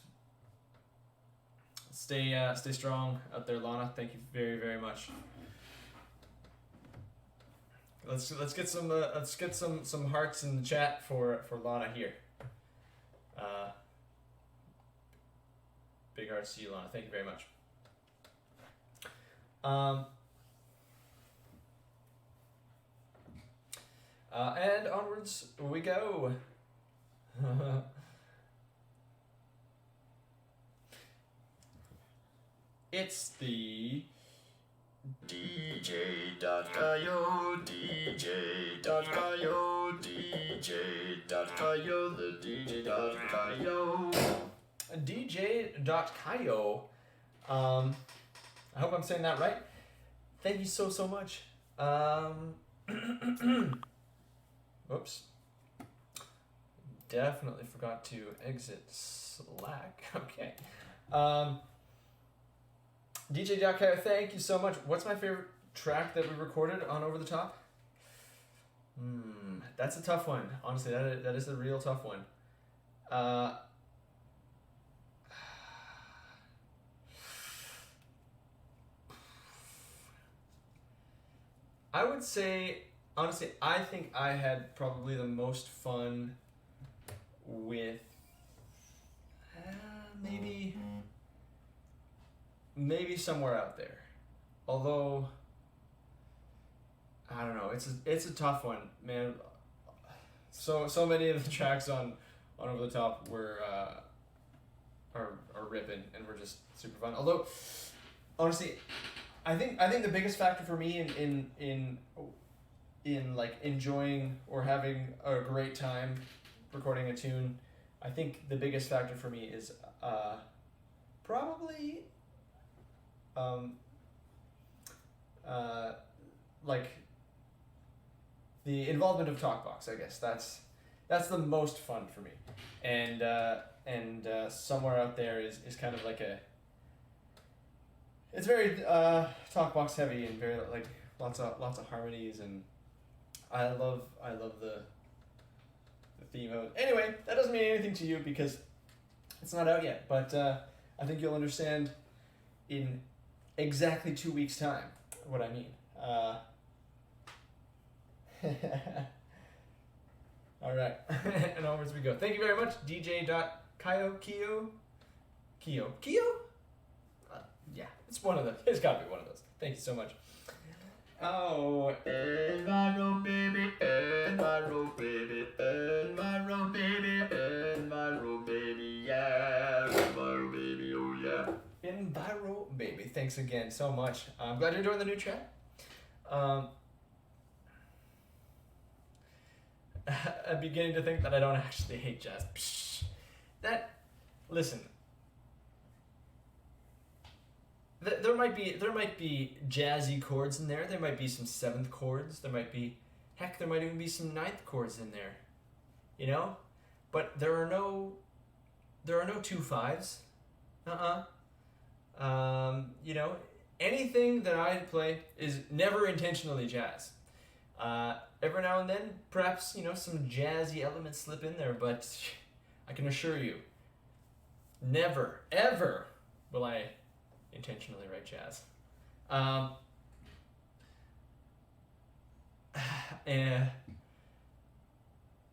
Stay strong out there, Lana. Thank you very much. Let's get some hearts in the chat for Lana here. Big hearts to you, Lana. Thank you very much. And onwards we go. It's the DJ.io, DJ.io, DJ.io, the DJ.io. DJ.io. I hope I'm saying that right. Thank you so much. Whoops. Definitely forgot to exit Slack. Okay. DJ.io, thank you so much. What's my favorite track that we recorded on Over the Top? That's a tough one. Honestly, that is a real tough one. I would say, honestly, I think I had probably the most fun with maybe Somewhere Out There. Although, I don't know, it's a tough one, man. So many of the tracks on Over the Top were are ripping and were just super fun. Although, honestly, I think the biggest factor for me in like enjoying or having a great time recording a tune, I think the biggest factor for me is probably like the involvement of TalkBox. I guess that's the most fun for me, and somewhere out there is kind of like a. It's very talk box heavy and very like lots of harmonies, and I love the theme of it. Anyway, that doesn't mean anything to you because it's not out yet, but I think you'll understand in exactly 2 weeks' time what I mean. All right, and onwards we go. Thank you very much, DJ.Kyo. Yeah, it's one of them. It's got to be one of those. Thank you so much. Oh, Enviro baby, enviro baby, enviro baby, enviro baby, yeah, enviro baby, oh yeah. Enviro baby, thanks again so much. I'm glad you're enjoying the new track. I'm beginning to think that I don't actually hate jazz. Psh, listen. There might be jazzy chords in there. There might be some seventh chords. There might even be some ninth chords in there. You know, but there are no 2/5s. You know, anything that I play is never intentionally jazz. Every now and then, perhaps, you know, some jazzy elements slip in there, but I can assure you, never, ever will I intentionally write jazz. And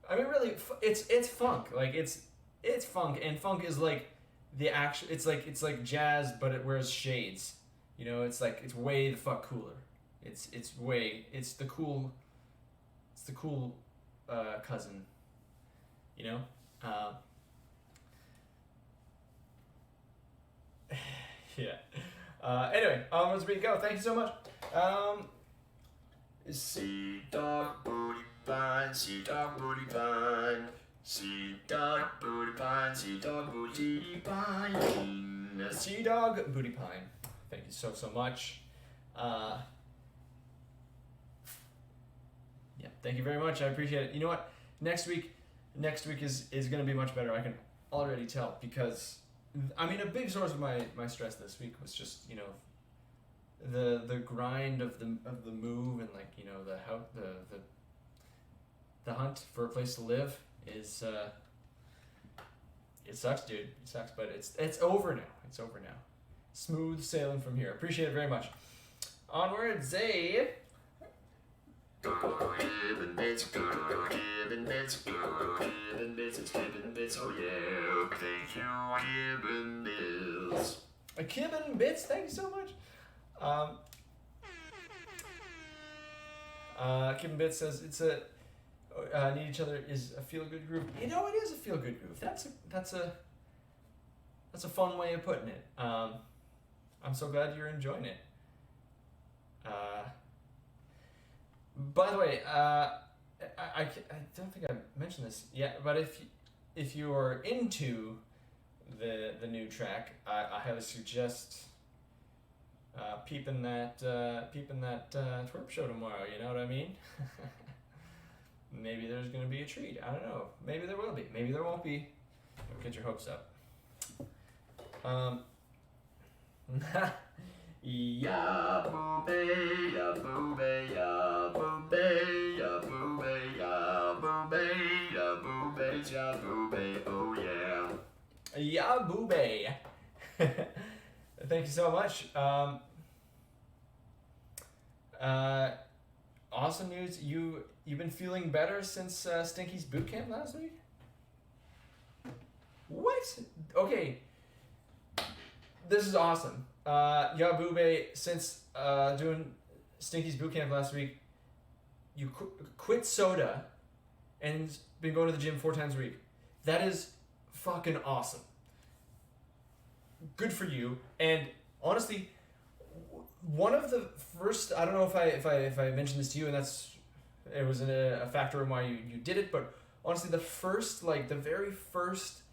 I mean, really, it's funk. Like it's funk, and funk is like the actual. It's like jazz, but it wears shades. You know, it's way the fuck cooler. It's the cool cousin. You know. Yeah. Anyway, onwards we go. Thank you so much. Sea dog booty pine, sea dog booty pine, sea dog booty pine, sea dog booty pine, Sea Dog Booty Pine. Thank you so much. Yeah, thank you very much. I appreciate it. You know what? Next week is going to be much better. I can already tell because. I mean, a big source of my stress this week was just, you know, the grind of the move, and like, you know, the hunt for a place to live is it sucks, dude. It sucks, but it's over now. It's over now. Smooth sailing from here. Appreciate it very much. Onwards, Zabe. Gibbon bits, Gibbon bits, Gibbon bits, it's Gibbon bits, oh yeah, thank you, Gibbon bits. A Gibbon bits, thank you so much. Gibbon bits says it's a need each other is a feel good groove. You know, it is a feel good groove. That's a fun way of putting it. I'm so glad you're enjoying it. By the way, I don't think I mentioned this yet, but if you are into the new track, I highly suggest peeping that twerp show tomorrow. You know what I mean? Maybe there's gonna be a treat. I don't know. Maybe there will be. Maybe there won't be. Don't get your hopes up. Ya boobay, ya boobay, ya boobay, ya boobay, ya boobay, ya boobay, ya boobay, oh yeah. Ya boobay. Thank you so much. Awesome news. You've been feeling better since Stinky's boot camp last week? What? Okay. This is awesome. Yabube, since doing Stinky's boot camp last week, you quit soda and been going to the gym 4 times a week. That is fucking awesome. Good for you. And honestly, one of the first, I don't know if I mentioned this to you, and it was a factor in why you did it, but honestly, the very first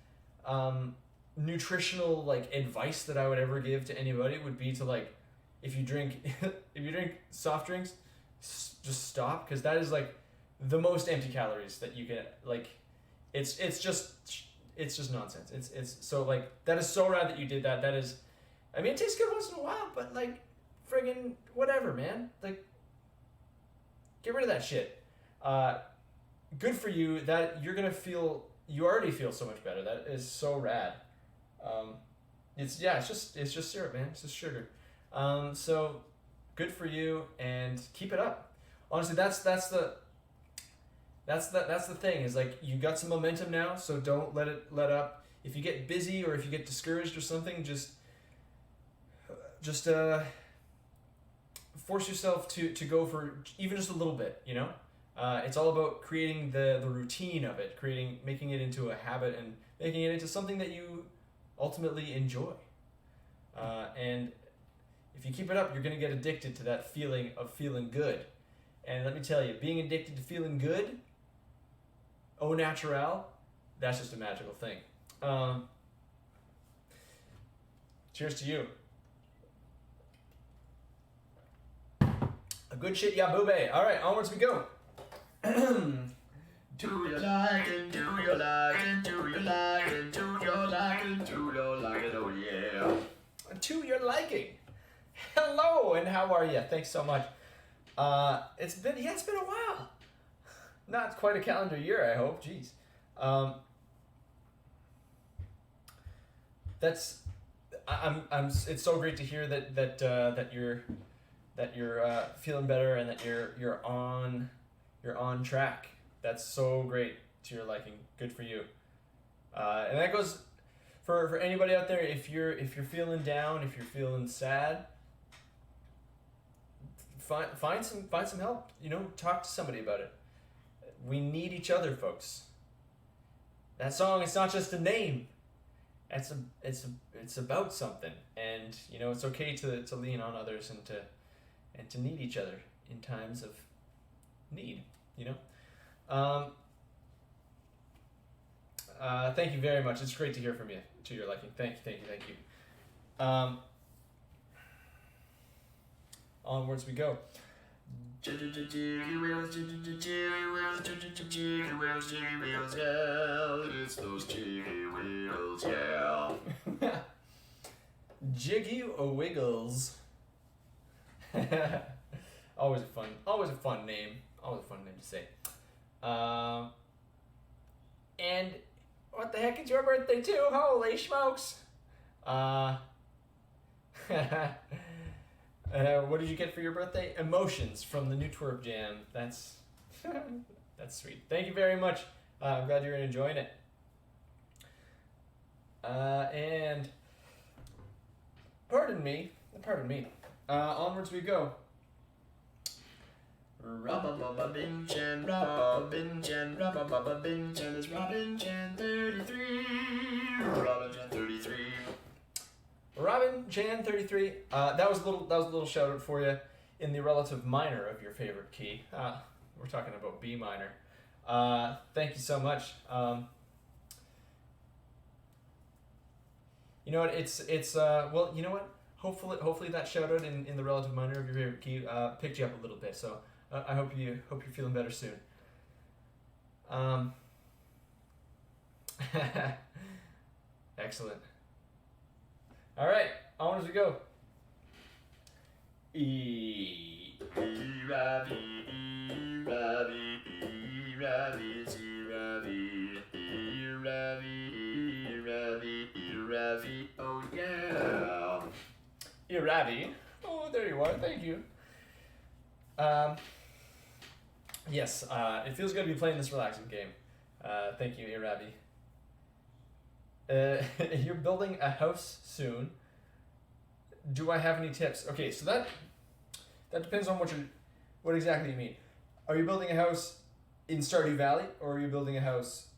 nutritional advice that I would ever give to anybody would be to if you drink soft drinks, just stop, because that is the most empty calories that you can it's just nonsense. It's so like that is so rad that you did that. That is, I mean, it tastes good once in a while, but like friggin' whatever, man. Like, get rid of that shit. Good for you. That you're gonna feel. You already feel so much better. That is so rad. It's just syrup, man. It's just sugar. So good for you, and keep it up. Honestly, that's the thing. Is like you got some momentum now, so don't let up. If you get busy or if you get discouraged or something, just force yourself to go for even just a little bit. You know, it's all about creating the routine of it, making it into a habit and making it into something that you ultimately enjoy. And if you keep it up, you're going to get addicted to that feeling of feeling good. And let me tell you, being addicted to feeling good, au naturel, that's just a magical thing. Cheers to you. A good shit, yabube. All right, onwards we go. Do you like it? Do you like it? Do you like it? Do you like it? Do you like it? Oh yeah. To your liking. Hello, and how are you? Thanks so much. It's been a while. Not quite a calendar year, I hope. Jeez. It's so great to hear that you're feeling better and that you're on track. That's so great to your liking. Good for you. And that goes for anybody out there. If you're feeling down, if you're feeling sad, find some help. You know, talk to somebody about it. We need each other, folks. That song, it's not just a name. It's about something, and you know it's okay to lean on others and to need each other in times of need. You know. Thank you very much. It's great to hear from you. To your liking. Thank you. Onwards we go. Jiggy wheels, yeah. It's those jiggy wheels, yeah. Jiggy Wiggles. Always a fun name. Always a fun name to say. And what the heck is your birthday too? Holy smokes! What did you get for your birthday? Emotions from the new Twerp Jam. That's that's sweet. Thank you very much. I'm glad you're enjoying it. And pardon me. Onwards we go. Robin Jan is Robin Jan 33. Robin Jan 33. Robin Jan 33. That was a little shout out for you in the relative minor of your favorite key. We're talking about B minor. Thank you so much. You know what? It's well, you know what? Hopefully that shout out in the relative minor of your favorite key picked you up a little bit. So I hope you're feeling better soon. Excellent. All right, on as we go. E ravi, E ravi, E ravi, E ravi, E ravi, E ravi, E ravi. Oh yeah. Iravi. Oh, there you are. Thank you. Yes, it feels good to be playing this relaxing game. Thank you, Iravi. You're building a house soon. Do I have any tips? Okay, so that depends on what exactly you mean. Are you building a house in Stardew Valley, or are you building a house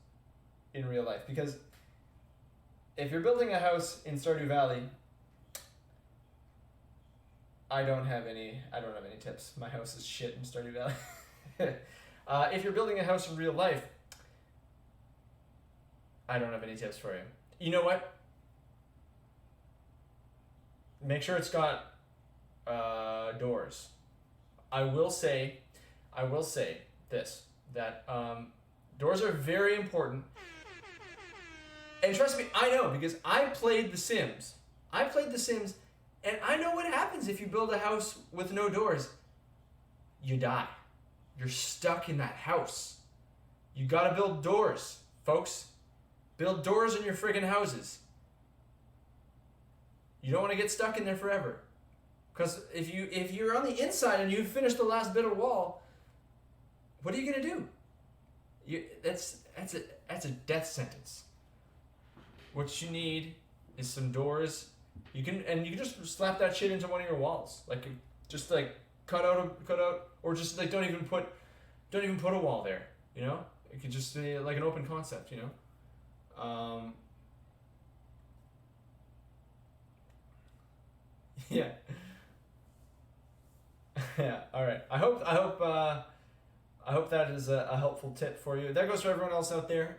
in real life? Because if you're building a house in Stardew Valley, I don't have any tips. My house is shit in Stardew Valley. If you're building a house in real life, I don't have any tips for you. You know what? Make sure it's got doors. I will say this, that Doors are very important. And trust me, I know, because I played The Sims. And I know what happens if you build a house with no doors. You die. You're stuck in that house. You gotta build doors, folks. Build doors in your friggin' houses. You don't want to get stuck in there forever. Because if you're on the inside and you finish the last bit of wall, what are you gonna do? That's a death sentence. What you need is some doors. You can just slap that shit into one of your walls. Like just like cut out, or just like don't even put a wall there. You know, it could just be like an open concept. You know. Yeah. Yeah. All right. I hope that is a helpful tip for you. That goes for everyone else out there.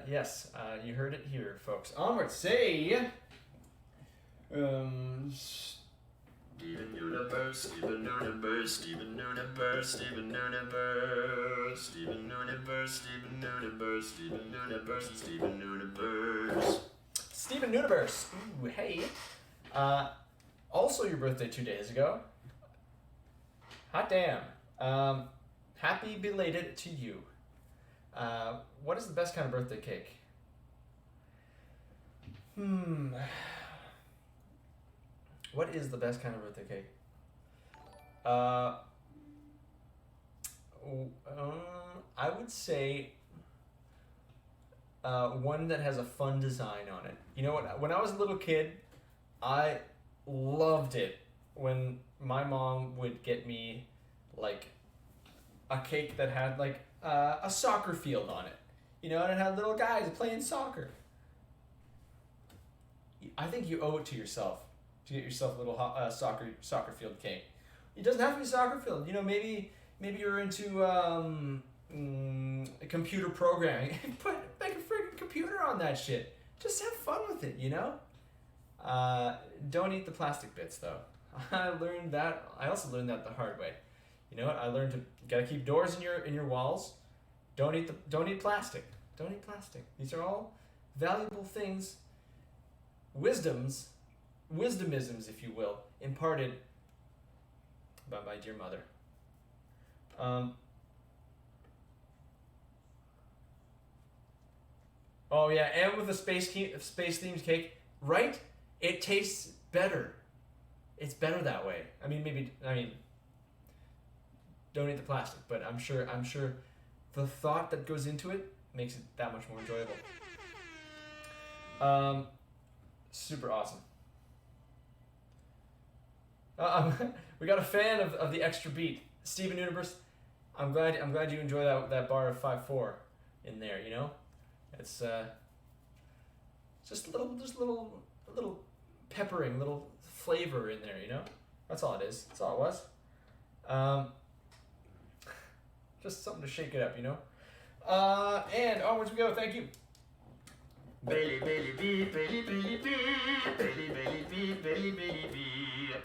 Yes, you heard it here, folks. Onward, say. Steven Universe, Steven Universe, Steven Universe, Steven Universe, Steven Universe, Steven Universe, Steven Universe, Steven Universe. Steven Universe. Ooh, hey. Also your birthday 2 days ago. Hot damn. Happy belated to you. What is the best kind of birthday cake? What is the best kind of birthday cake? I would say one that has a fun design on it. You know what? When I was a little kid, I loved it when my mom would get me like a cake that had like a soccer field on it. You know, and it had little guys playing soccer. I think you owe it to yourself to get yourself a little soccer field cake. It doesn't have to be soccer field. You know, maybe you're into computer programming. Make a freaking computer on that shit. Just have fun with it, you know? Don't eat the plastic bits though. I also learned that the hard way. You know what? I learned you gotta keep doors in your walls. Don't eat plastic. Don't eat plastic. These are all valuable things, wisdomisms, if you will, imparted by my dear mother. Oh yeah, and with the space themed cake, right? It tastes better. It's better that way. I mean, don't eat the plastic, but I'm sure the thought that goes into it makes it that much more enjoyable. Super awesome. We got a fan of the extra beat, Steven Universe. I'm glad you enjoy that bar of 5/4 in there. You know, it's just a little peppering, little flavor in there. You know, that's all it is. That's all it was. Just something to shake it up, you know. And onwards we go. Thank you. Bailey, Bailey B, Bailey, Bailey B, Bailey, Bailey B, Bailey, Bailey B.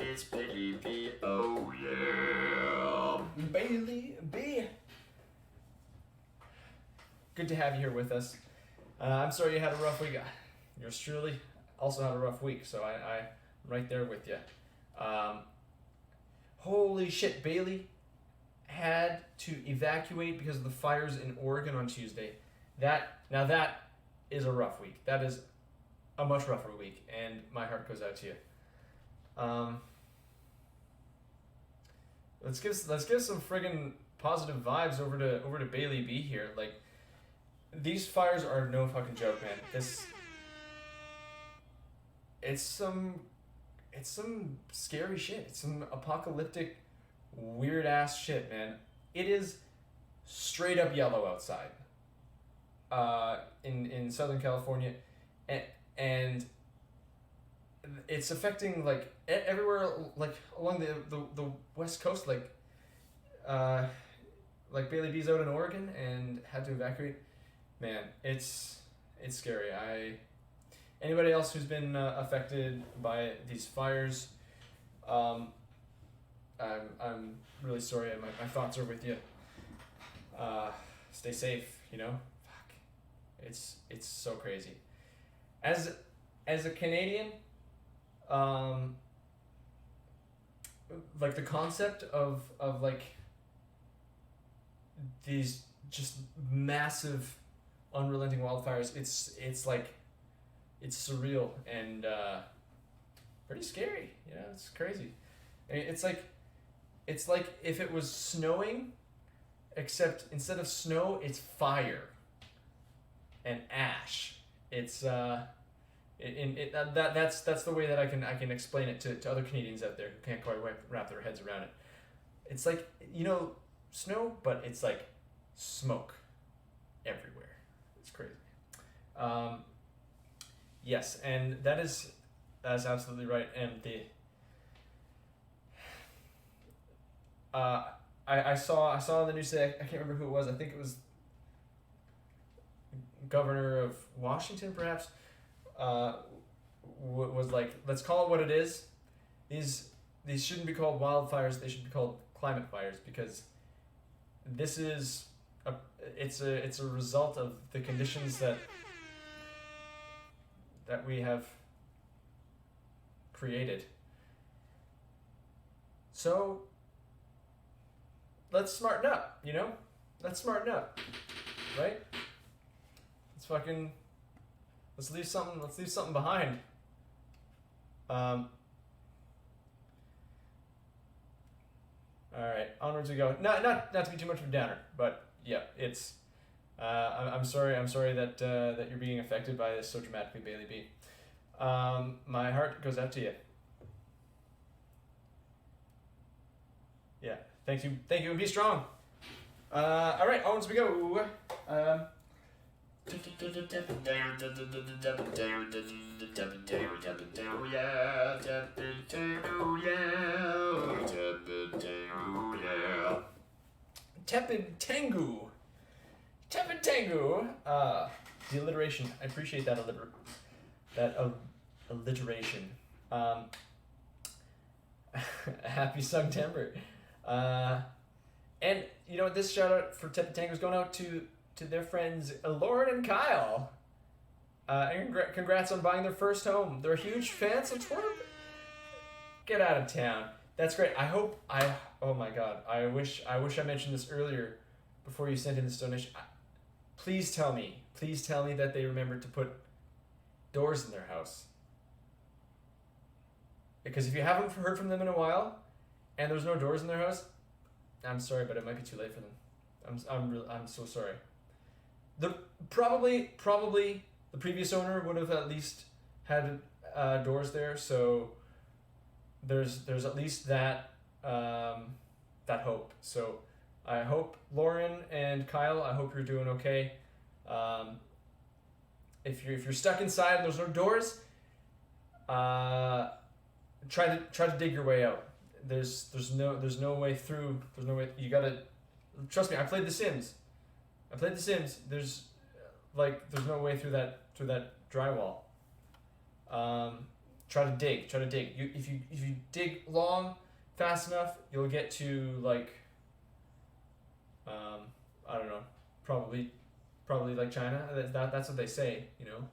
It's Bailey B. Oh yeah. Bailey B. Good to have you here with us. I'm sorry you had a rough week. Yours truly also had a rough week, so I'm right there with you. Holy shit, Bailey had to evacuate because of the fires in Oregon on Tuesday. That is a rough week. That is a much rougher week, and my heart goes out to you. Let's give some friggin' positive vibes over to Bailey B here. Like, these fires are no fucking joke, man. It's some scary shit. It's some apocalyptic, weird ass shit, man. It is straight up yellow outside. In Southern California, and it's affecting like everywhere, like along the west coast, like Bailey B's out in Oregon and had to evacuate. Man, it's scary. Anybody else who's been affected by these fires, I'm really sorry. My thoughts are with you. Stay safe. You know, fuck, it's so crazy. As a Canadian, um, like the concept of like these just massive, unrelenting wildfires. It's like it's surreal and pretty scary. You know, it's crazy. I mean, it's like if it was snowing, except instead of snow, it's fire and ash. It's that's the way that I can explain it to other Canadians out there who can't quite wrap their heads around it. It's like, you know, snow, but it's like smoke everywhere. It's crazy. Yes, and that's absolutely right. And the I saw in the news today. I can't remember who it was. I think it was governor of Washington, perhaps. Was like, let's call it what it is. These shouldn't be called wildfires. They should be called climate fires, because this is it's a result of the conditions that we have created. So let's smarten up, you know? Let's smarten up. Right? Let's leave something behind. All right, onwards we go. Not to be too much of a downer, but yeah, it's. I'm sorry that that you're being affected by this so dramatically, Bailey B. My heart goes out to you. Yeah, thank you, and be strong. All right, onwards we go. Tepid Tengu. The alliteration. I appreciate that alliteration. Happy September. And you know, this shout out for Tepid Tengu is going out to their friends Lauren and Kyle. And congrats on buying their first home. They're huge fans of Twerp. Get out of town. That's great. Oh my god. I wish I mentioned this earlier before you sent in this donation. Please tell me that they remembered to put doors in their house. Because if you haven't heard from them in a while and there's no doors in their house, I'm sorry, but it might be too late for them. I'm so sorry. Probably the previous owner would have at least had doors there, so there's at least that hope. So I hope Lauren and Kyle, I hope you're doing okay. If you're stuck inside and there's no doors, try to dig your way out. There's no way through. There's no way. You gotta trust me. I played The Sims. There's no way through that drywall. Try to dig. If you dig long, fast enough, you'll get to like I don't know, probably like China. That's what they say, you know.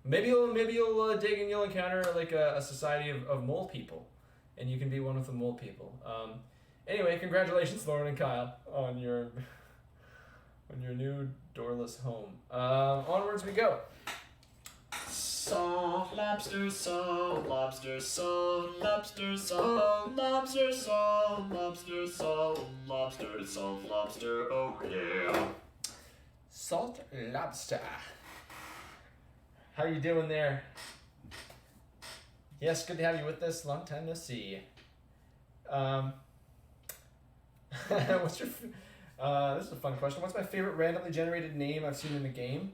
Maybe you'll dig and you'll encounter like a society of mole people, and you can be one of the mole people. Anyway, congratulations, Lauren and Kyle, on your new doorless home. Onwards we go. Salt lobster, salt lobster, salt lobster, salt lobster, salt lobster, salt lobster, salt lobster, oh yeah. Salt lobster. How you doing there? Yes, good to have you with us. Long time no see. What's your? This is a fun question. What's my favorite randomly generated name I've seen in a game?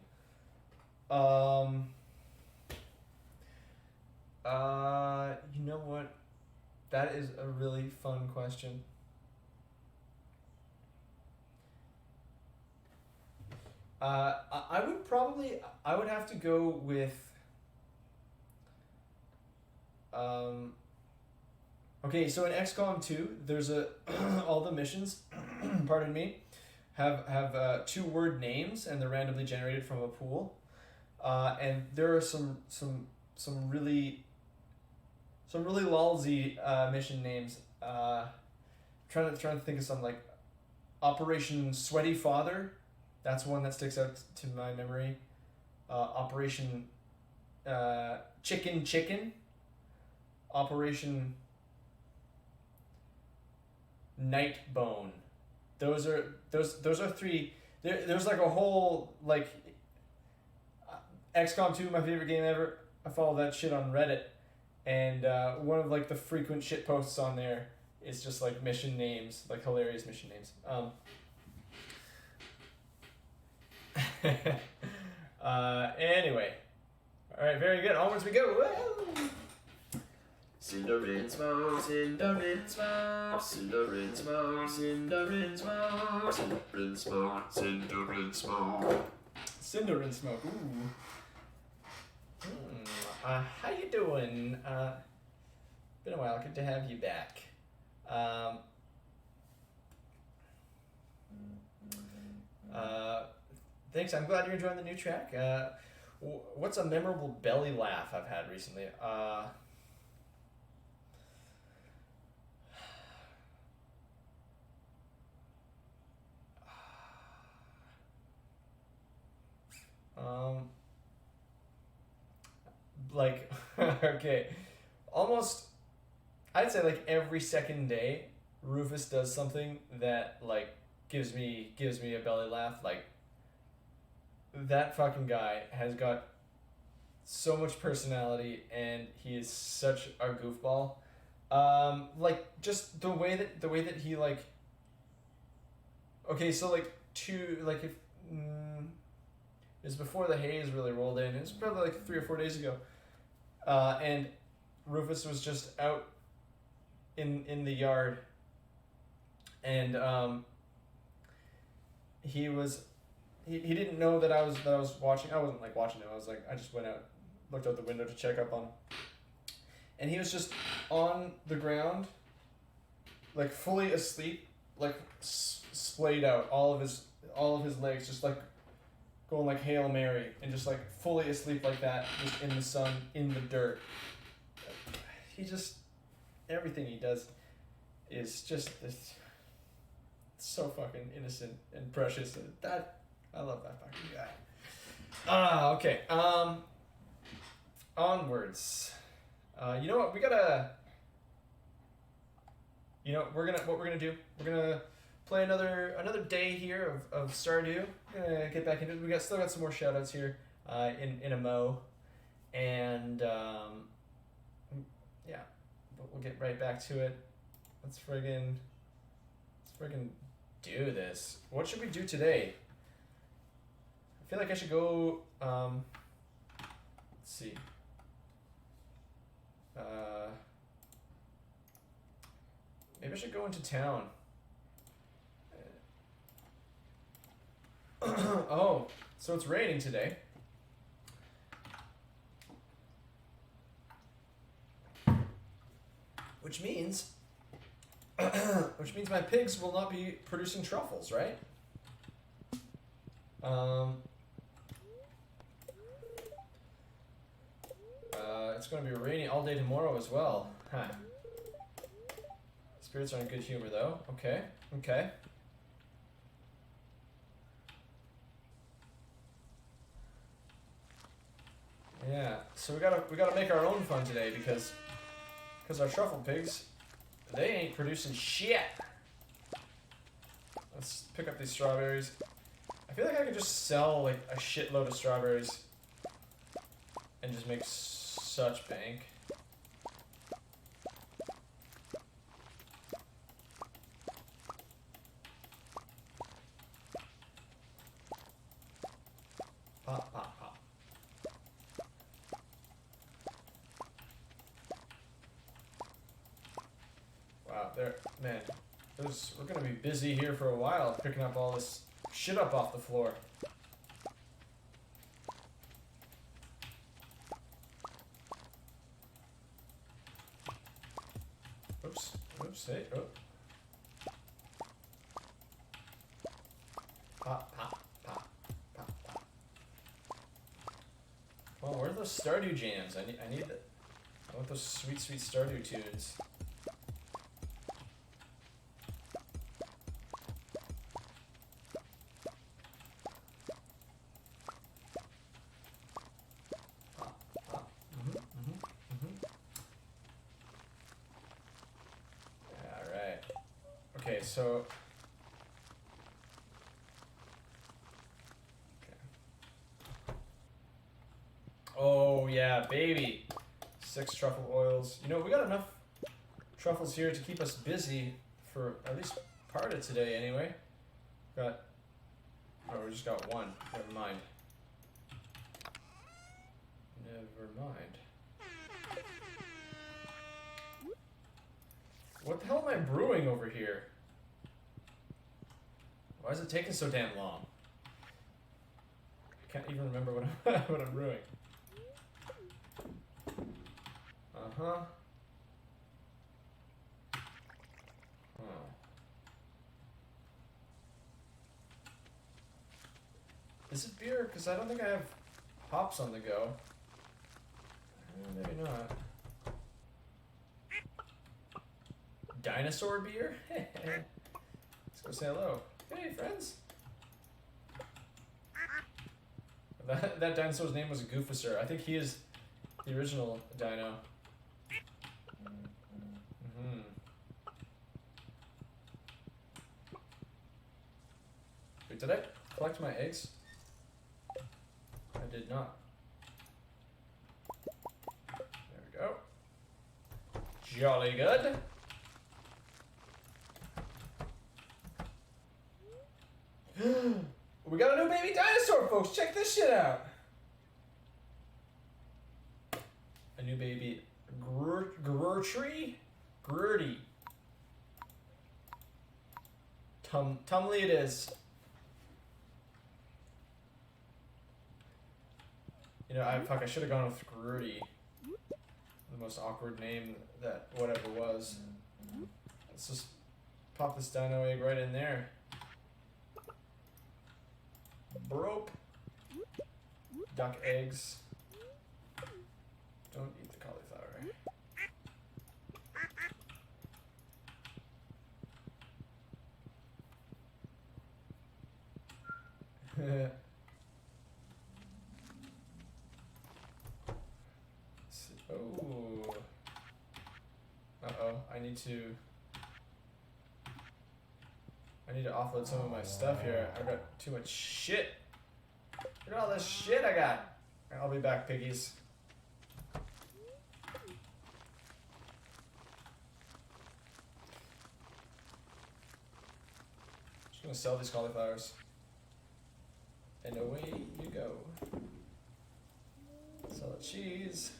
You know what? That is a really fun question. I would have to go with Okay, so in XCOM 2, there's a all the missions, pardon me, have 2-word names, and they're randomly generated from a pool. And there are some really lousy mission names. Trying to think of some, like Operation Sweaty Father. That's one that sticks out to my memory. Operation Chicken. Operation Nightbone. Those are 3. There's like a whole, like, XCOM 2, my favorite game ever. I follow that shit on Reddit, and one of like the frequent shit posts on there is just like mission names, like hilarious mission names. Anyway, all right, very good. Onwards we go. Woo! Cinder in smoke, cinder in smoke, cinder in smoke, cinder in smoke, cinder in smoke, cinder in smoke. Cinder and smoke. Ooh. How you doing? Been a while. Good to have you back. Thanks. I'm glad you're enjoying the new track. What's a memorable belly laugh I've had recently? Like, okay, almost, I'd say like every second day, Rufus does something that like gives me a belly laugh. Like, that fucking guy has got so much personality, and he is such a goofball. Like, just the way that he, like, okay, so like if it was before the haze really rolled in. It was probably like 3 or 4 days ago. And Rufus was just out in the yard, and he didn't know that I was watching. I wasn't like watching him. I was like, I just went out, looked out the window to check up on him, and he was just on the ground, like fully asleep, like splayed out, all of his legs just like going like Hail Mary, and just like fully asleep like that, just in the sun, in the dirt. He just, everything he does is just this, so fucking innocent and precious. I love that fucking guy. Okay. Onwards. You know what? What we're gonna do? We're gonna play another day here of Stardew. We're gonna get back into it. We still got some more shoutouts here in a mo, and yeah, but we'll get right back to it. Let's friggin' do this. What should we do today? I feel like I should go. Let's see. Maybe I should go into town. Oh, so it's raining today. Which means my pigs will not be producing truffles, right? It's going to be rainy all day tomorrow as well. Huh. Spirits are in good humor though. Okay. Yeah, so we gotta make our own fun today because our truffle pigs, they ain't producing shit. Let's pick up these strawberries. I feel like I could just sell like a shitload of strawberries and just make such bank. Pop, pop, pop. Wow, we're gonna be busy here for a while picking up all this shit up off the floor. Oops. Oops. Hey. Oh. Pop, pop, pop, pop, pop. Oh, where are those Stardew jams? I need the, I want those sweet, sweet Stardew tunes. Pop, pop. Alright. Okay, so oh yeah, baby. 6 truffle oils. You know, we got enough truffles here to keep us busy for at least part of today anyway. Got, oh, we just got one. Never mind. Never mind. What the hell am I brewing over here? Why is it taking so damn long? I can't even remember what what I'm brewing. Uh-huh. Oh. Is it beer? Because I don't think I have hops on the go. Maybe not. Dinosaur beer? Let's go say hello. Hey, friends. That dinosaur's name was Goofuser. I think he is the original dino. Wait, did I collect my eggs? I did not. There we go. Jolly good. We got a new baby dinosaur, folks. Check this shit out. A new baby Gertrude? Gertie. Tumley it is. You know, I should have gone with Gertie. The most awkward name that whatever was. Let's just pop this dino egg right in there. Broke. Duck eggs. Don't eat the cauliflower. Oh. Uh-oh. I need to offload some of my stuff here. I've got too much shit. Look at all this shit I got. I'll be back, piggies. Just gonna sell these cauliflowers. And away you go. Sell the cheese.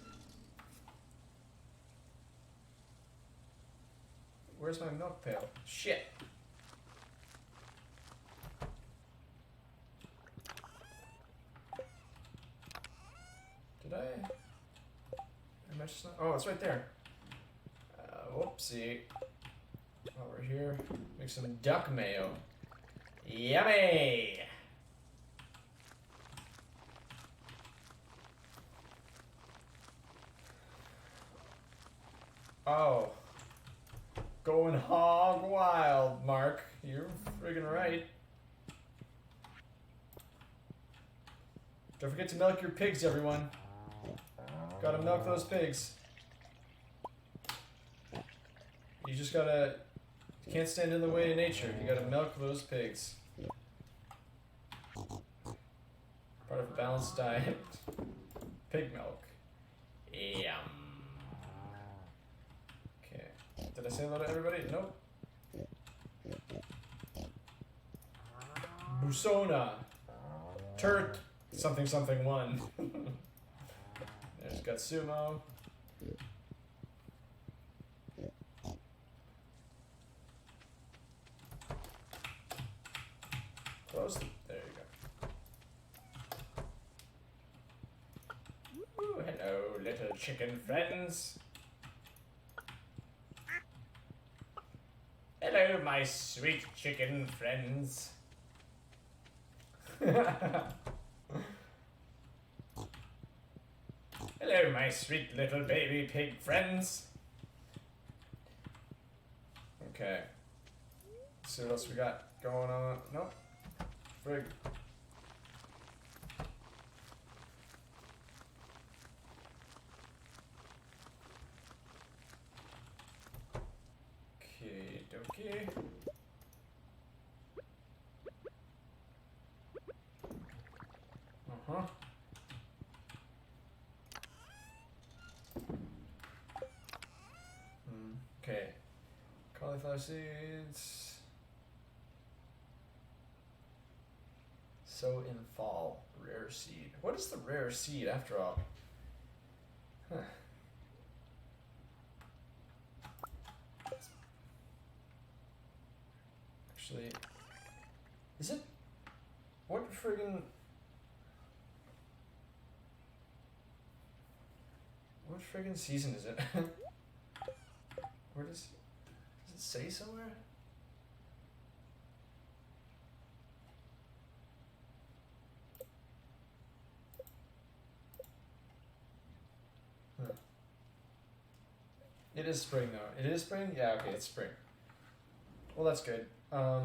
Where's my milk pail? Shit. Did I? Am I just not? Oh, it's right there. Whoopsie. While we're here, make some duck mayo. Yummy! Oh. Going hog wild, Mark. You're friggin' right. Don't forget to milk your pigs, everyone. Gotta milk those pigs. You just gotta... You can't stand in the way of nature. You gotta milk those pigs. Part of a balanced diet. Pig milk. Yum. Okay. Did I say hello to everybody? Nope. Busona. Turt. Something something one. There's Gutsumo. Close. There you go. Ooh, hello, little chicken friends. Hello, my sweet chicken friends. Hello, my sweet little baby pig friends. Okay. Let's see what else we got going on. Nope. Frig. Okay, dokie. Uh-huh. Okay. Cauliflower seeds. Sow in fall. Rare seed. What is the rare seed after all? Huh. Actually, is it? What friggin'? What friggin' season is it? Where does it say somewhere? Huh. It is spring though. It is spring? Yeah, okay, it's spring. Well, that's good. Starfruit.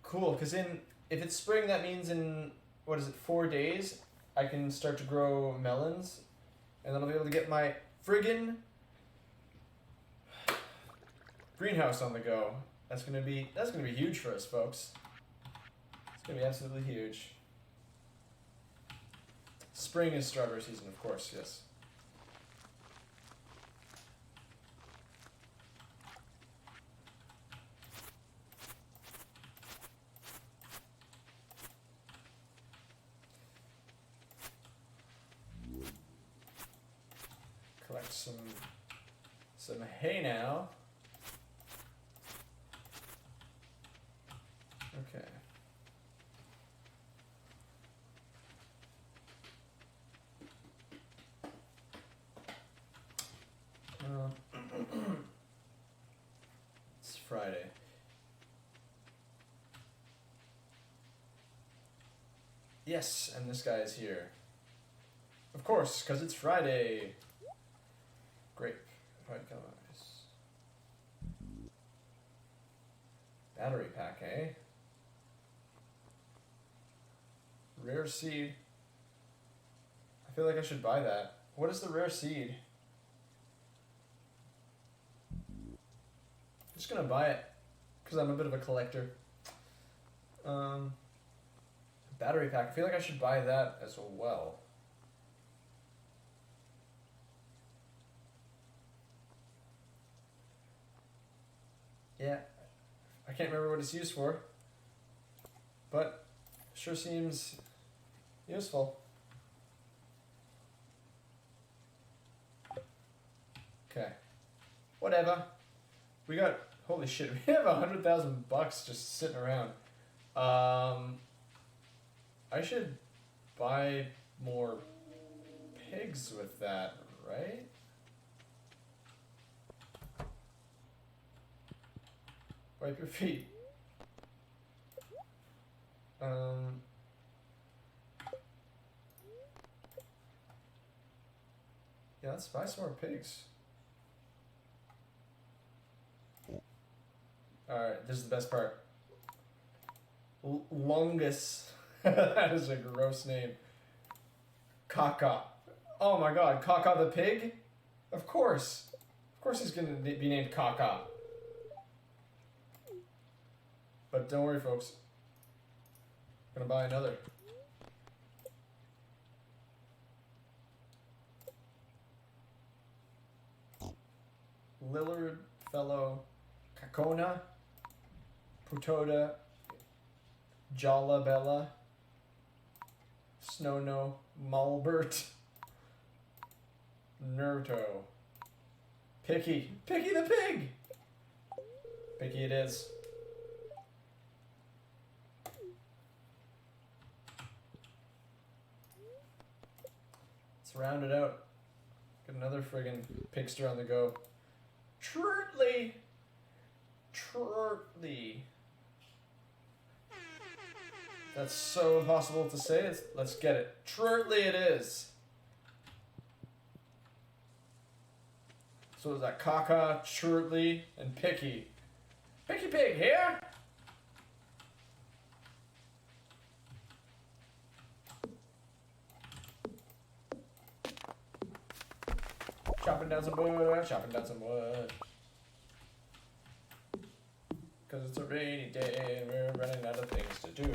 Cool, because if it's spring, that means in, what is it, 4 days, I can start to grow melons, and then I'll be able to get my friggin' greenhouse on the go. That's gonna be huge for us, folks. It's gonna be absolutely huge. Spring is strawberry season, of course, yes. Collect some hay now. Okay. It's Friday. Yes, and this guy is here. Of course, because it's Friday. Great. Right, guys. Battery pack, eh? Rare seed. I feel like I should buy that. What is the rare seed? I'm just gonna buy it because I'm a bit of a collector. Battery pack. I feel like I should buy that as well. Yeah, I can't remember what it's used for, but sure seems useful. Okay, whatever. We got, holy shit, we have $100,000 just sitting around. I should buy more pigs with that, right? Wipe your feet. Yeah, let's buy some more pigs. Alright, this is the best part. Lungus. That is a gross name. Kaka. Oh my god, Kaka the pig? Of course. Of course he's gonna be named Kaka. But don't worry, folks. I'm gonna buy another. Lillard, fellow, Kakona, Putoda, Jollabella, Snowno, Mulbert, Nerto, Picky. Picky the pig! Picky it is. round it out. Get another friggin' pigster on the go. Trurtly! Trurtly. That's so impossible to say. Let's get it. Trurtly it is. So is that Kaka, Trurtly, and Picky. Picky Pig here! Chopping down some wood, chopping down some wood. Cause it's a rainy day and we're running out of things to do.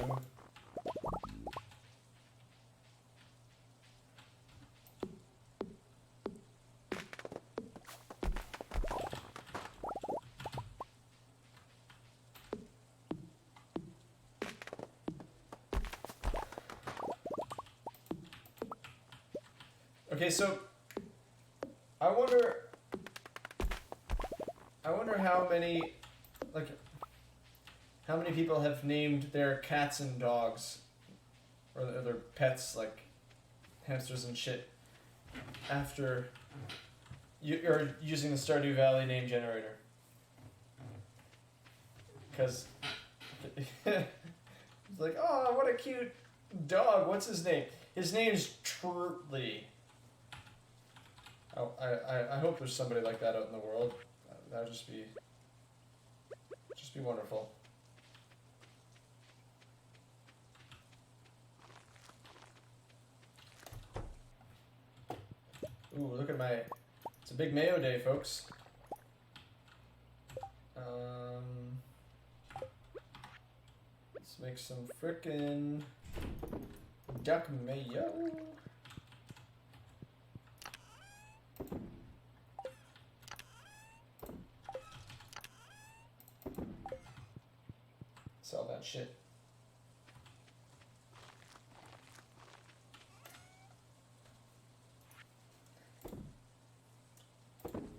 Okay, so I wonder how many people have named their cats and dogs or their pets like hamsters and shit after you're using the Stardew Valley name generator. Cause it's like, oh, what a cute dog. What's his name? His name's Trurtly. Oh, I hope there's somebody like that out in the world. That would just be wonderful. Ooh, look at my... It's a big mayo day, folks. Let's make some frickin' duck mayo. Sell that shit.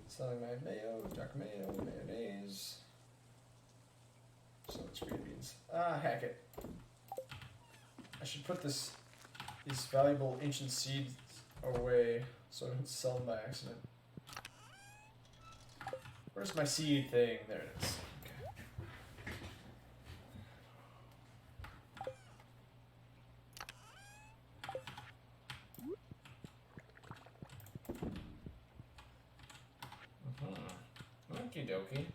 Selling my mayo, duck mayo, mayonnaise. So much green beans. Ah, heck it. I should put these valuable ancient seeds away so I don't sell them by accident. Where's my seed thing? There it is. Okie dokie.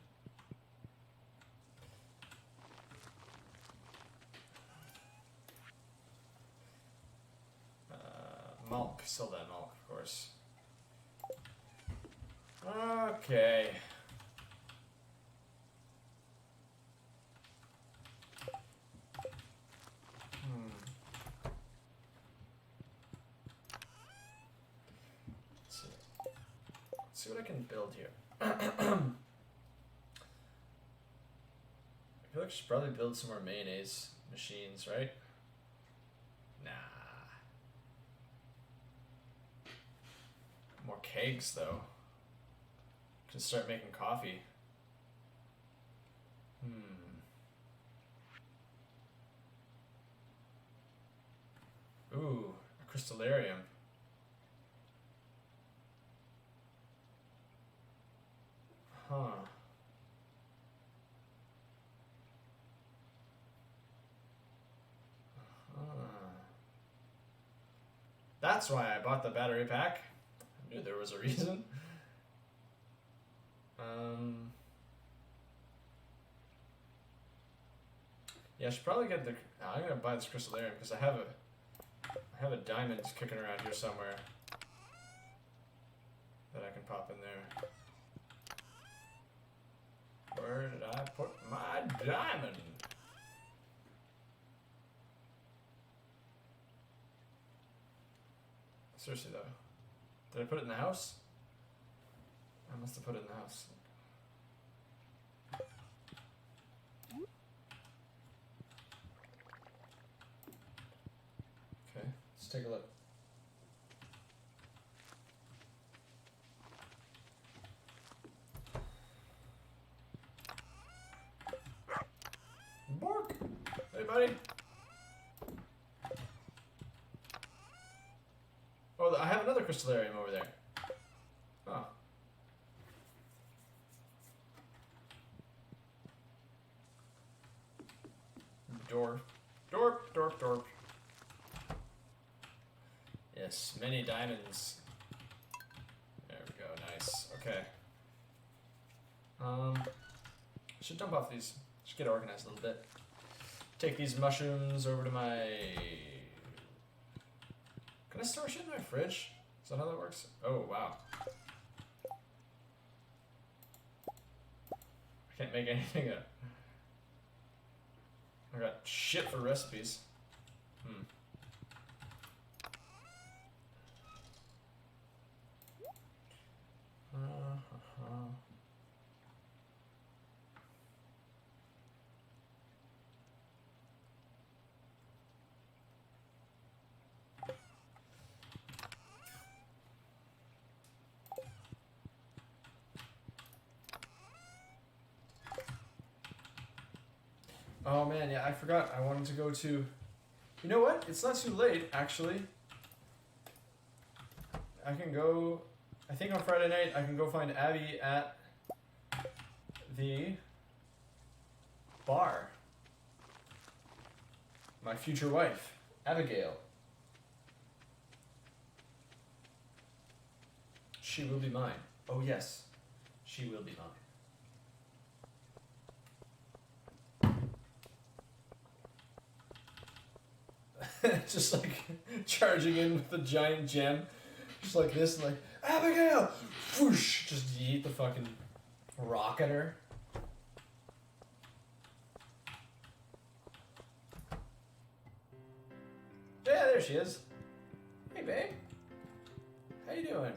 Milk. Still that milk, of course. Okay. Let's see what I can build here. I feel like I should probably build some more mayonnaise machines, right? Nah. More kegs, though. Can start making coffee. Ooh, a crystallarium. Huh. That's why I bought the battery pack. I knew there was a reason. Yeah, I should probably get the... I'm gonna buy this crystallarium because I have a diamond kicking around here somewhere that I can pop in there. Where did I put my diamond? Seriously though, did I put it in the house? I must have put it in the house. Okay, let's take a look. Bork! Hey buddy! Oh, I have another crystallarium over there. Oh. Dorp. Dorp, dorp, dorp. Yes, many diamonds. There we go, nice. Okay. Should dump off these. Should get organized a little bit. Take these mushrooms over to my... Can I store shit in my fridge? Is that how that works? Oh, wow. I can't make anything up. I got shit for recipes. Oh man, yeah, I forgot. I wanted to go to... You know what? It's not too late, actually. I can go... I think on Friday night I can go find Abby at the bar. My future wife, Abigail. She will be mine. Oh yes, she will be mine. Just like charging in with the giant gem. Just like this, and like, Abigail! Whoosh! Just yeet the fucking rock at her. Yeah, there she is. Hey, babe. How you doing?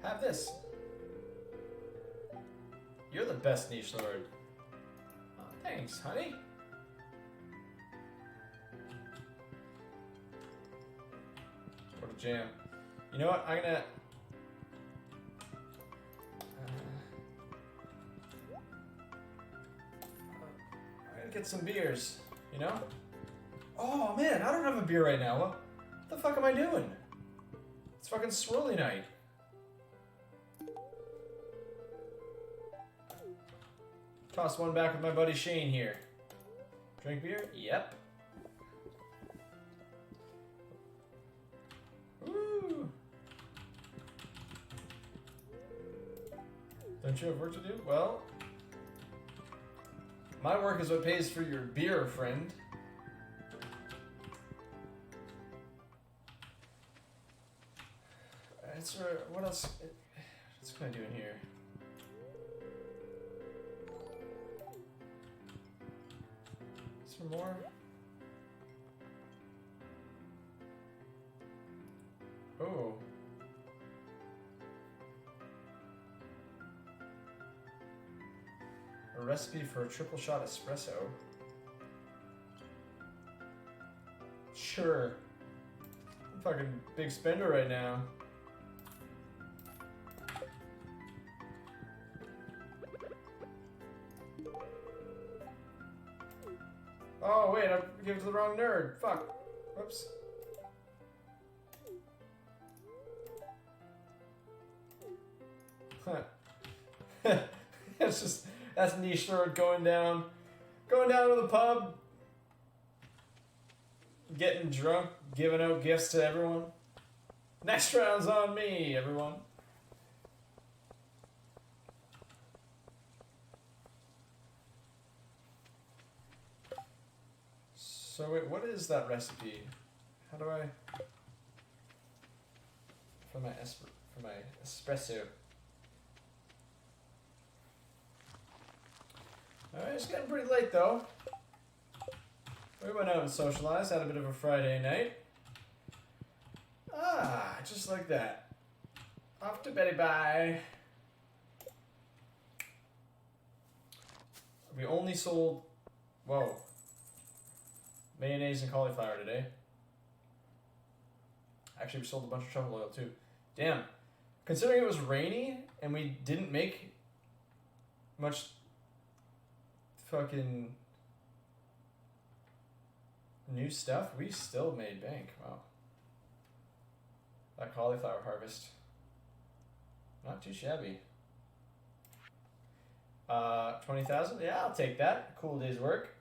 Have this. You're the best niche lord. Oh, thanks, honey. What a jam. You know what? I'm gonna get some beers, you know? Oh man, I don't have a beer right now. What the fuck am I doing? It's fucking swirly night. Toss one back with my buddy Shane here. Drink beer? Yep. Woo! Don't you have work to do? Well, my work is what pays for your beer, friend. What else? What's can I do in here? Is there more? Oh. A recipe for a triple shot espresso. Sure. I'm a fucking big spender right now. Oh wait, I gave it to the wrong nerd. Fuck. Whoops. Huh. That's niche nerd going down to the pub, getting drunk, giving out gifts to everyone. Next round's on me, everyone. So wait, what is that recipe? How do I... For my espresso. Alright, it's getting pretty late though. We went out and socialized, had a bit of a Friday night. Ah, just like that. Off to Betty bye. We only sold... Whoa. Mayonnaise and cauliflower today. Actually, we sold a bunch of truffle oil too. Damn. Considering it was rainy and we didn't make much fucking... new stuff, we still made bank. Wow. That cauliflower harvest. Not too shabby. 20,000? Yeah, I'll take that. Cool day's work.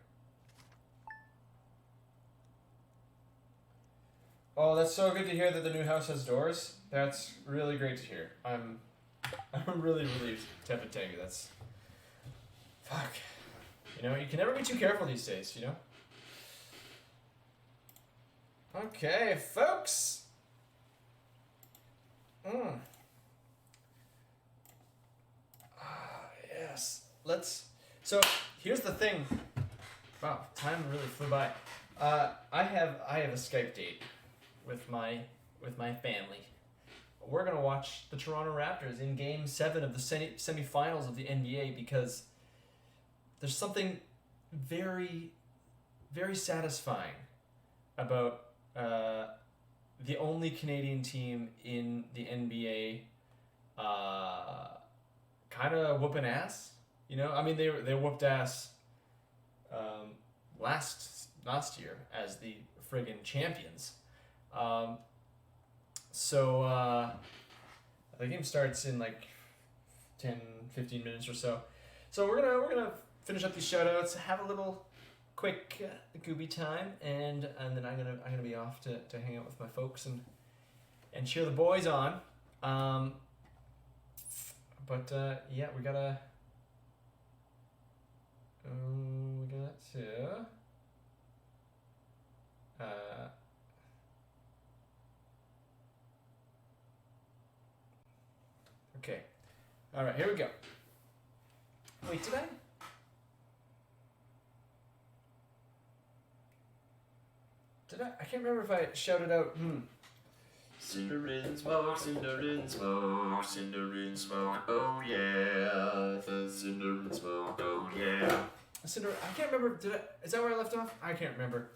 Oh, that's so good to hear that the new house has doors. That's really great to hear. I'm really relieved to have to tell you. That's... Fuck. You know, you can never be too careful these days, you know? Okay, folks. Yes. So, here's the thing. Wow, time really flew by. I have a Skype date with my family. We're gonna watch the Toronto Raptors in Game 7 of the semifinals of the NBA because there's something very, very satisfying about the only Canadian team in the NBA kind of whooping ass. You know, I mean they whooped ass last year as the friggin' champions. So the game starts in like 10-15 minutes or so. So we're gonna finish up these shoutouts, have a little quick gooby time, and then I'm gonna be off to hang out with my folks and cheer the boys on. But yeah, we got to. Okay. All right, here we go. Wait, did I? I can't remember if I shouted out. Cinder in smoke, cinder in smoke, cinder in smoke, oh yeah. The cinder in smoke, oh yeah. Cinder, I can't remember. Is that where I left off? I can't remember.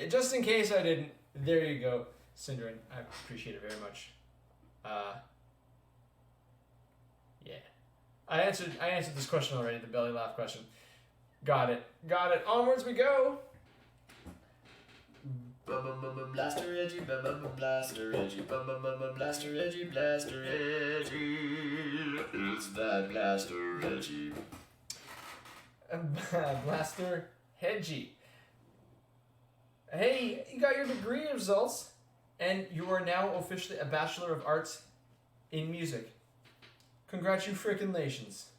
Just in case I didn't, there you go, Cinderin. I appreciate it very much. Yeah. I answered this question already, the belly laugh question. Got it. Onwards we go. Blaster edgy, blaster edgy, blaster edgy, blaster edgy. It's that blaster edgy. Blaster hedgy. Hey, you got your degree results, and you are now officially a Bachelor of Arts in Music. Congratulations.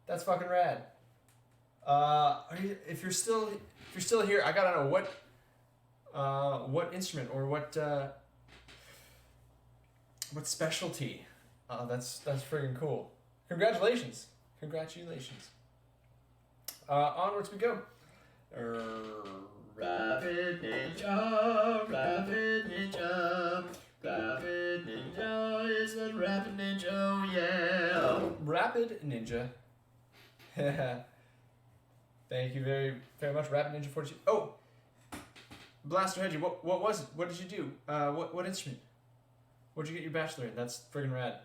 That's fucking rad. If you're still here, I gotta know what instrument or what specialty. That's friggin' cool. Congratulations. Onwards we go. Rapid Ninja is the Rapid Ninja, oh yeah. Rapid Ninja. Thank you very, very much, Rapid Ninja 42. Oh, Blaster Hedgie, what was it? What did you do? What instrument? What'd you get your bachelor in? That's friggin' rad.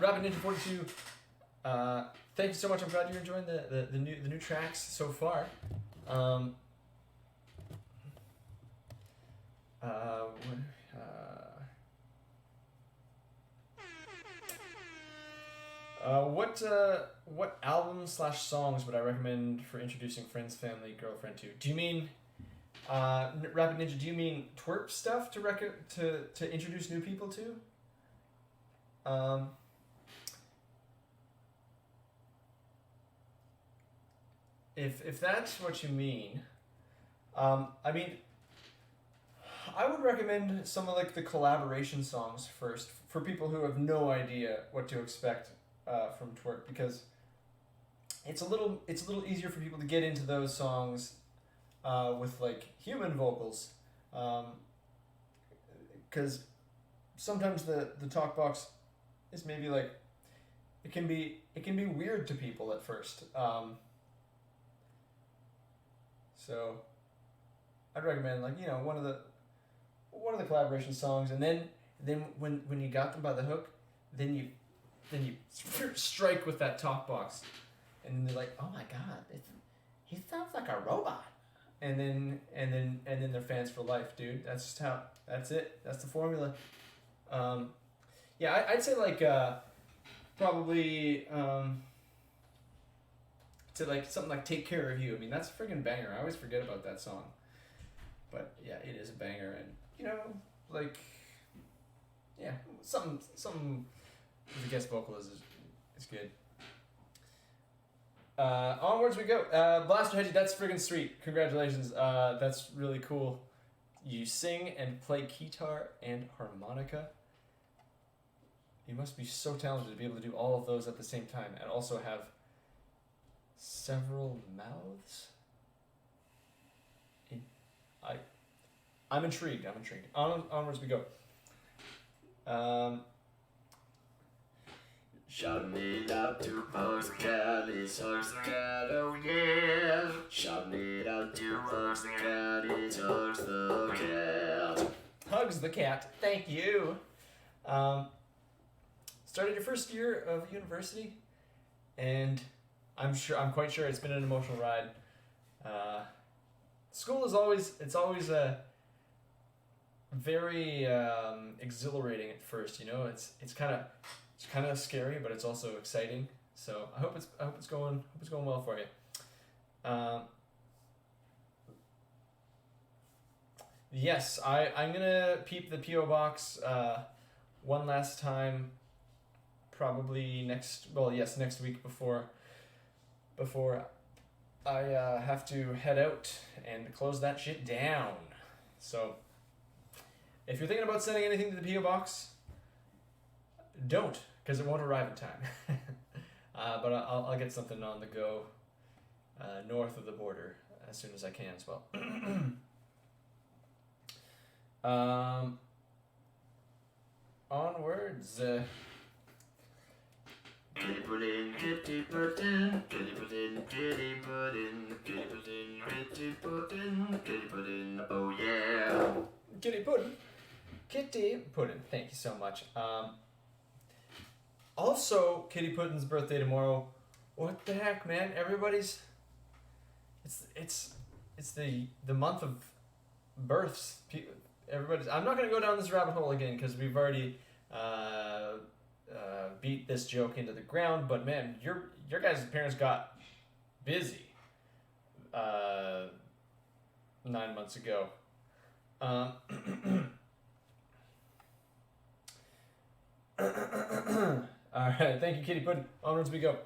Rapid Ninja 42. Thank you so much. I'm glad you're enjoying the new tracks so far. What albums/songs would I recommend for introducing friends, family, girlfriend to? Do you mean Rapid Ninja? Do you mean twerp stuff to introduce new people to? If that's what you mean, I mean, I would recommend some of like the collaboration songs first for people who have no idea what to expect from twerk, because it's a little easier for people to get into those songs with like human vocals, because sometimes the talk box is maybe like it can be weird to people at first. So I'd recommend like, you know, one of the collaboration songs, and then when you got them by the hook, then you strike with that talk box, and they're like, oh my god, he sounds like a robot. And then they're fans for life, dude. That's just how. That's it. That's the formula. Yeah, I'd say like probably to like something like "Take Care of You." I mean, that's a friggin' banger. I always forget about that song, but yeah, it is a banger, and like yeah, something with the guest vocal is good. Onwards we go. Blaster Hedgie, that's friggin' sweet. Congratulations. That's really cool. You sing and play guitar and harmonica. You must be so talented to be able to do all of those at the same time and also have several mouths. I'm intrigued. Onwards we go. Shouting it out to Hugs the cat, it's Hugs the cat, oh yeah. Shouting it out to Hugs the cat, it's Hugs the cat. Hugs the cat, thank you. Started your first year of university, and I'm quite sure it's been an emotional ride. School is always a very exhilarating at first. It's kind of scary, but it's also exciting. So I hope it's going well for you. Yes, I'm gonna peep the PO box one last time, probably next week before I have to head out and close that shit down. So if you're thinking about sending anything to the PO box, don't, because it won't arrive in time. But I'll get something on the go north of the border as soon as I can as well. Onwards. Kitty pudding, kitty pudding, kitty pudding, kitty pudding, kitty pudding, kitty pudding, kitty pudding, oh yeah. Kitty pudding. Kitty pudding. Thank you so much. Also, Kitty Pudding's birthday tomorrow. What the heck, man? Everybody's. It's the month of births. Everybody's. I'm not gonna go down this rabbit hole again because we've already beat this joke into the ground. But man, your guys' parents got busy 9 months ago. All right, thank you, Kitty Pudding. Onwards we go.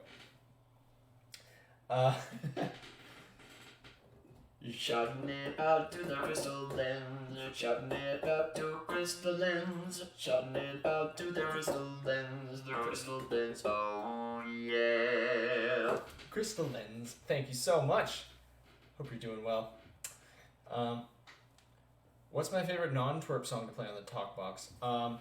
You're shouting it out to the crystal lens. You're shouting it out to crystal lens. Shouting it out to the crystal lens. The crystal lens. Oh yeah. Crystal Lens. Thank you so much. Hope you're doing well. What's my favorite non-twerp song to play on the talk box? I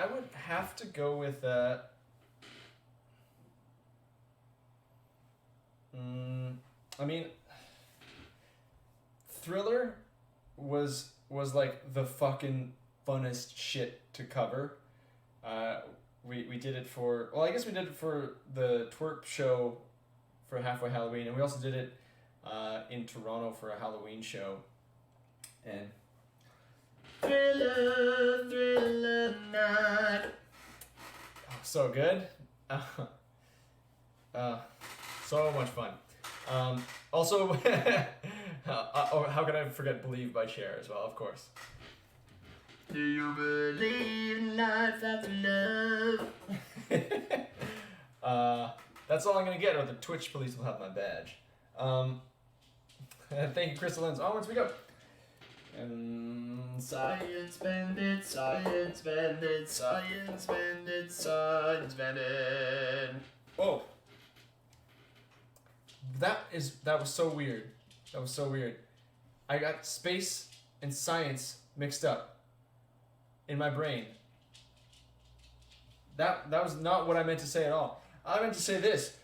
would have to go with I mean, Thriller was like the fucking funnest shit to cover. We did it for, well, I guess we did it for the twerp show for Halfway Halloween, and we also did it in Toronto for a Halloween show. And Thriller, thriller night. oh, so good. So much fun. Also, how could I forget Believe by Cher as well, of course. Do you believe in life after love? That's all I'm going to get, or the Twitch police will have my badge. Thank you, Crystal Lens. Onwards we go. Science bandit, science bandit, science bandit, science bandit. Whoa. That was so weird. That was so weird. I got space and science mixed up in my brain. That was not what I meant to say at all. I meant to say this.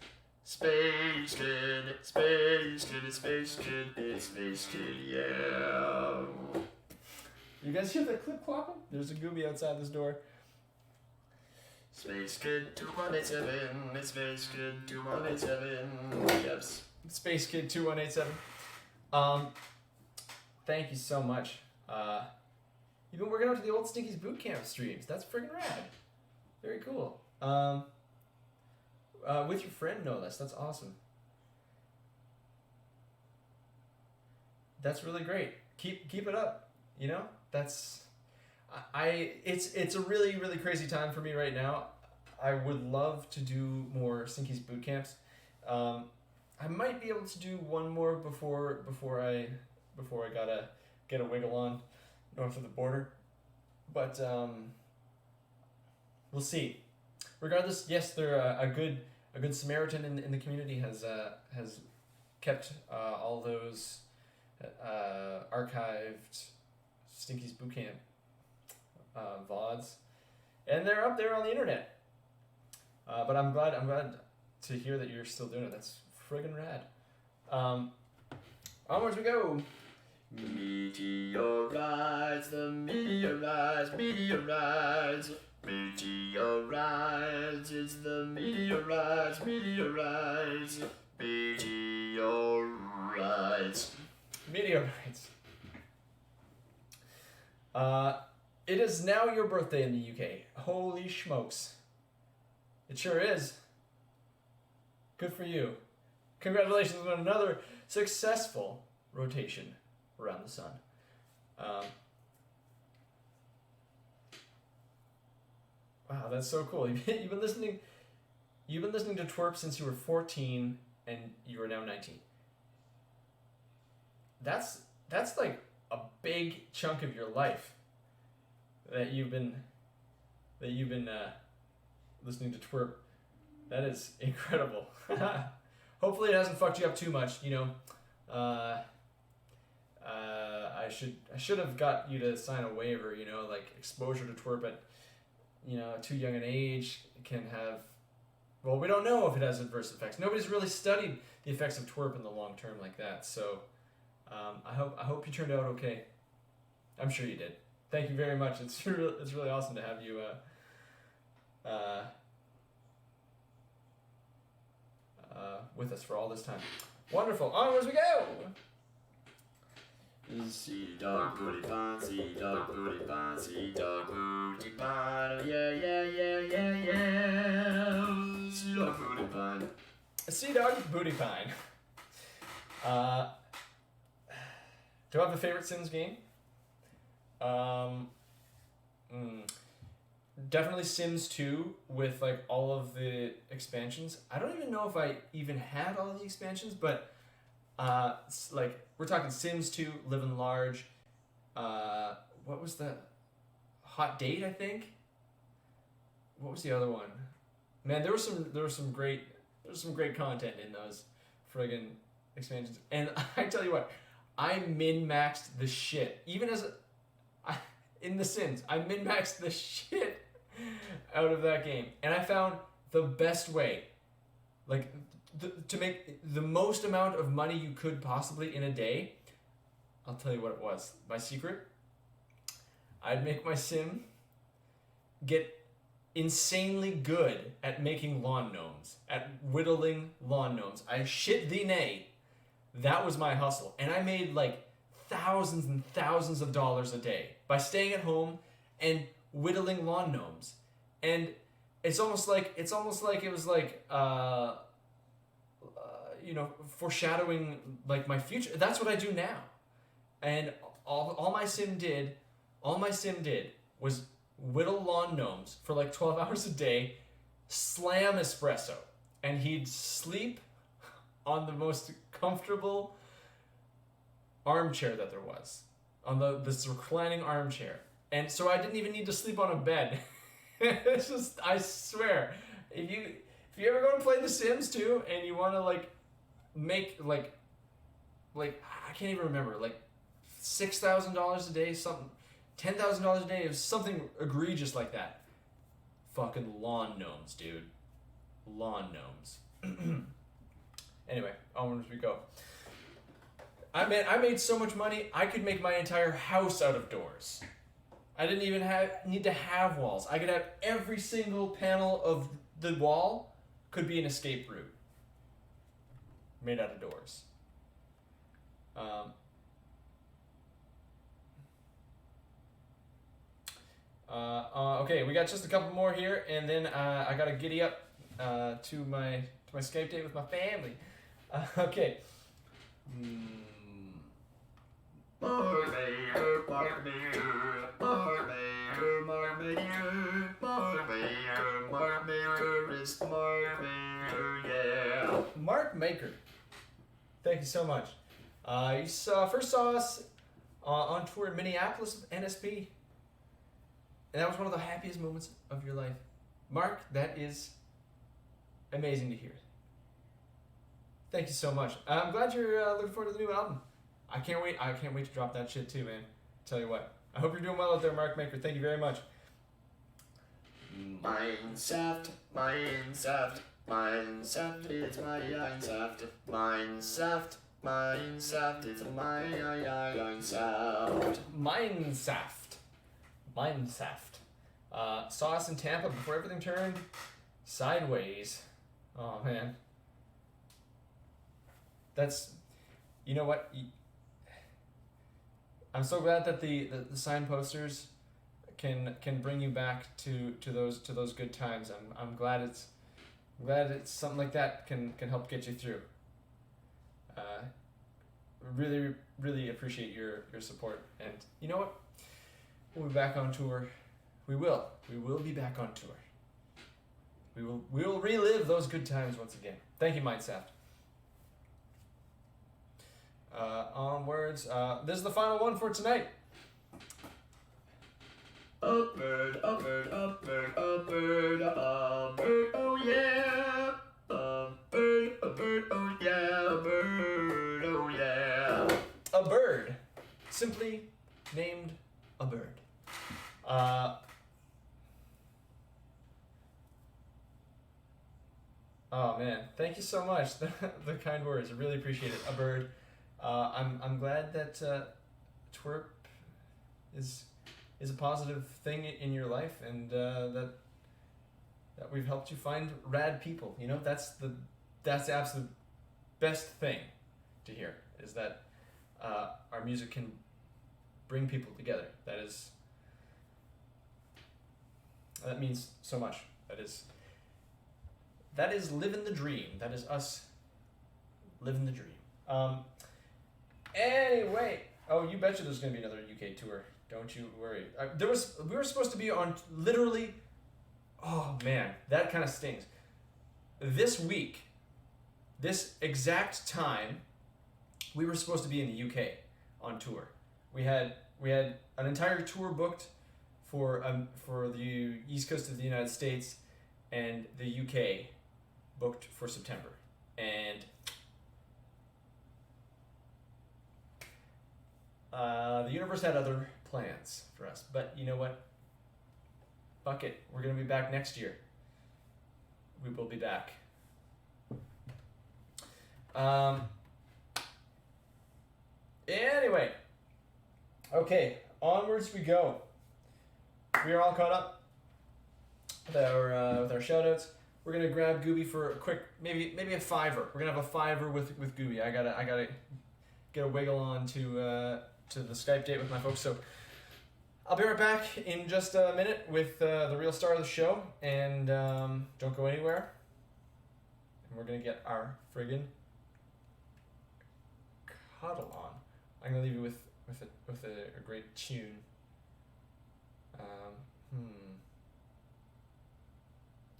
Space Kid, Space Kid, it's Space Kid, it's Space Kid, yeah. You guys hear that clip clopping? There's a Gooby outside this door. Space Kid 2187, it's Space Kid 2187, yes. Space Kid 2187. Thank you so much. You've been working out to the old Stinky's Boot Camp streams. That's friggin' rad. Very cool. With your friend, no less. That's awesome. That's really great. Keep it up. You know, that's it's a really, really crazy time for me right now. I would love to do more Stinky's Boot Camps. I might be able to do one more before I gotta get a wiggle on north of the border, but we'll see. Regardless, yes, they're a good Samaritan in the community has kept all those archived Stinky's Boot Camp VODs, and they're up there on the internet. But I'm glad to hear that you're still doing it. That's friggin' rad. Onwards we go. Meteorites, the meteorites, meteorites. Meteorites, it's the meteorites, meteorites. Meteorites. Meteorites. It is now your birthday in the UK. Holy smokes. It sure is. Good for you. Congratulations on another successful rotation around the sun. Wow, that's so cool. You've been listening to Twerp since you were 14 and you are now 19. That's like a big chunk of your life that you've been listening to Twerp. That is incredible. Hopefully it hasn't fucked you up too much, you know. I should have got you to sign a waiver, you know, like exposure to Twerp at, you know, too young an age can have, well, we don't know if it has adverse effects. Nobody's really studied the effects of Twerp in the long term like that. So I hope you turned out okay. I'm sure you did. Thank you very much. It's really awesome to have you with us for all this time. Wonderful. Onwards we go. Sea dog booty pine, sea dog booty pine, sea dog booty pine, yeah, yeah, yeah, yeah, yeah. Sea dog booty pine. Sea dog booty pine. Do I have a favorite Sims game? Definitely Sims 2 with like all of the expansions. I don't even know if I even had all of the expansions, but like we're talking Sims 2, Living Large. What was the Hot Date? I think. What was the other one? Man, there was some great content in those friggin' expansions. And I tell you what, I min-maxed the shit. Even as in The Sims, I min-maxed the shit out of that game, and I found the best way, like to make the most amount of money you could possibly in a day. I'll tell you what it was. My secret. I'd make my sim get insanely good at making lawn gnomes, at whittling lawn gnomes. I shit thee nay. That was my hustle, and I made like thousands and thousands of dollars a day by staying at home and whittling lawn gnomes. And it's almost like it was like you know, foreshadowing like my future. That's what I do now. And all my sim did was whittle lawn gnomes for like 12 hours a day, slam espresso, and he'd sleep on the most comfortable armchair that there was, on this reclining armchair. And so I didn't even need to sleep on a bed. It's just, I swear, if you ever go and play The Sims 2 and you want to like make like I can't even remember, like $6,000 a day, something, $10,000 a day, is something egregious like that. Fucking lawn gnomes, dude. Lawn gnomes. Anyway, onwards we go. I made so much money, I could make my entire house out of doors. I didn't even need to have walls. I could have every single panel of the wall could be an escape route made out of doors. Okay, we got just a couple more here, and then I gotta giddy up to my Skype date with my family. Okay. Mark Mayer, Mark Mayer, Mark Mayer, Mark Mayer, Mark Mayer, Mark Mayer is Mark Mayer, yeah. Mark Maker. Thank you so much. You first saw us on tour in Minneapolis with NSP. And that was one of the happiest moments of your life. Mark, that is amazing to hear. Thank you so much. I'm glad you're looking forward to the new album. I can't wait to drop that shit too, man. Tell you what. I hope you're doing well out there, Mark Maker. Thank you very much. Mindsaft, Mindsaft, Mindsaft, it's my Mindsaft. Mindsaft, Mindsaft, it's my Mindsaft. Mindsaft. Saw us in Tampa before everything turned sideways. Oh, man. That's, you know what? I'm so glad that the sign posters can bring you back to those good times. I'm glad it's something like that can help get you through. Really, really appreciate your support. And you know what? We'll be back on tour. We will be back on tour. We will relive those good times once again. Thank you, Mindsaft. Onwards. This is the final one for tonight. Upward, upward, upward, upward, upward, oh yeah. Upward, upward, oh yeah, upward, oh yeah. A bird. Simply named a bird. Oh man, thank you so much. The kind words, I really appreciate it. A bird. I'm glad that twerp is a positive thing in your life, and that we've helped you find rad people. You know, that's the absolute best thing to hear, is that our music can bring people together. That means so much. That is living the dream. That is us living the dream. Anyway, oh, you betcha there's gonna be another UK tour. Don't you worry. We were supposed to be on literally. Oh man, that kind of stings. This week, this exact time, we were supposed to be in the UK on tour. We had an entire tour booked for the East Coast of the United States and the UK booked for September. And the universe had other plans for us. But you know what? Fuck it. We're going to be back next year. We will be back. Anyway. Okay, onwards we go. We are all caught up with our shoutouts. We're gonna grab Gooby for a quick, maybe a $5. We're gonna have a $5 with Gooby. I gotta get a wiggle on to the Skype date with my folks. So I'll be right back in just a minute with the real star of the show, and don't go anywhere. And we're gonna get our friggin' cuddle on. I'm gonna leave you with a great tune.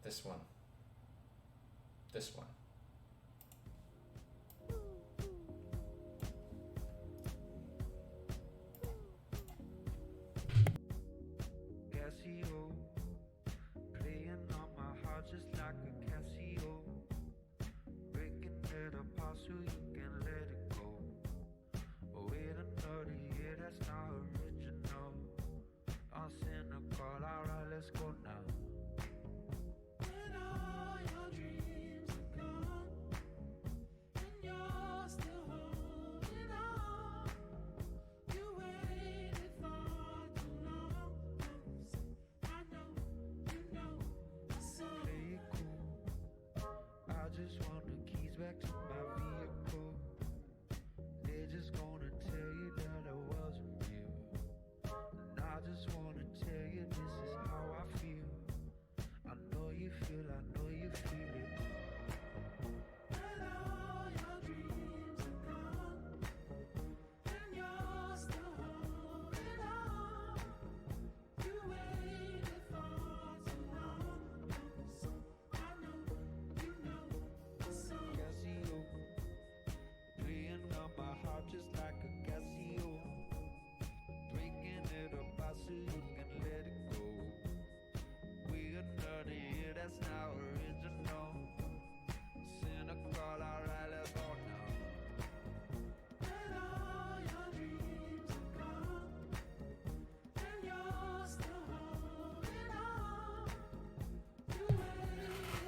This one. Casio, playing on my heart just like a Casio, breaking it apart so you can let it go. Oh, wait another year, that's not original. I'm cynical, alright, let's go now. When all your dreams are gone,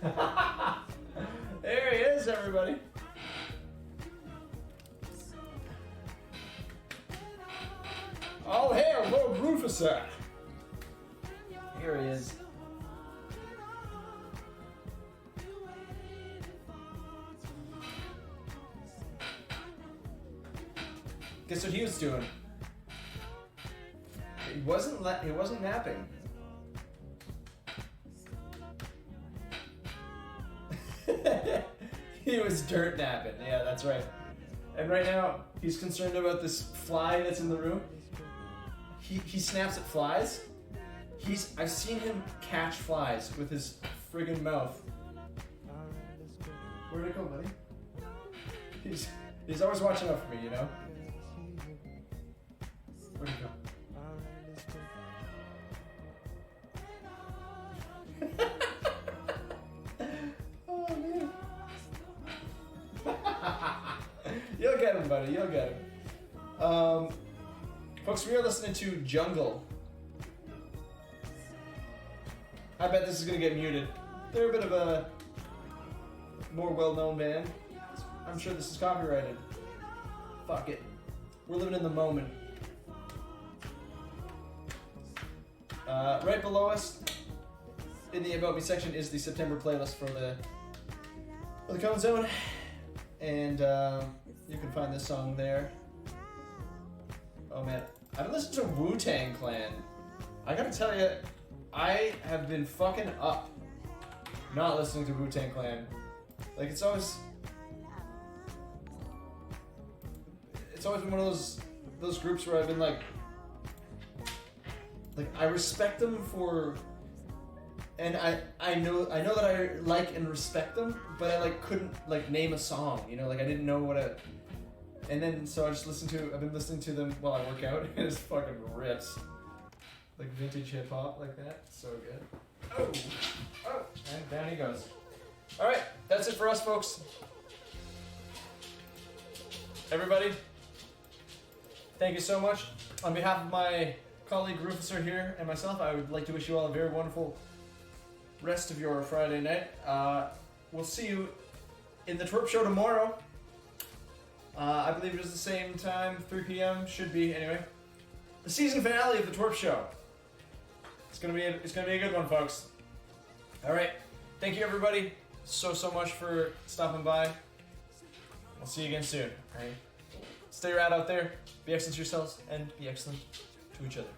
There he is, everybody. All hail Lord Rufusar. Here he is. Guess what he was doing? He wasn't napping. He was dirt napping. Yeah, that's right. And right now, he's concerned about this fly that's in the room. He snaps at flies. I've seen him catch flies with his friggin' mouth. Where'd it go, buddy? He's always watching out for me, you know? Where'd it go? Oh, man. You'll get him, buddy. You'll get him. Folks, we are listening to Jungle. I bet this is going to get muted. They're a bit of a more well-known band. I'm sure this is copyrighted. Fuck it. We're living in the moment. Right below us, in the About Me section, is the September playlist for the Cone Zone. And you can find this song there. Oh man, I've been listening to Wu-Tang Clan. I gotta tell you, I have been fucking up not listening to Wu-Tang Clan. Like it's always been one of those groups where I've been like I respect them for, and I know that I like and respect them, but I couldn't name a song, you know, I didn't know what a. And then, so I've been listening to them while I work out, and it's fucking rips. Like vintage hip hop like that. So good. Oh! And down he goes. Alright, that's it for us, folks. Everybody, thank you so much. On behalf of my colleague Rufusar here and myself, I would like to wish you all a very wonderful rest of your Friday night. We'll see you in the Twerp Show tomorrow. I believe it is the same time, 3 p.m. Should be anyway. The season finale of the Twerp Show. It's gonna be a good one, folks. All right, thank you everybody so much for stopping by. We'll see you again soon. All right, stay rad out there. Be excellent to yourselves and be excellent to each other.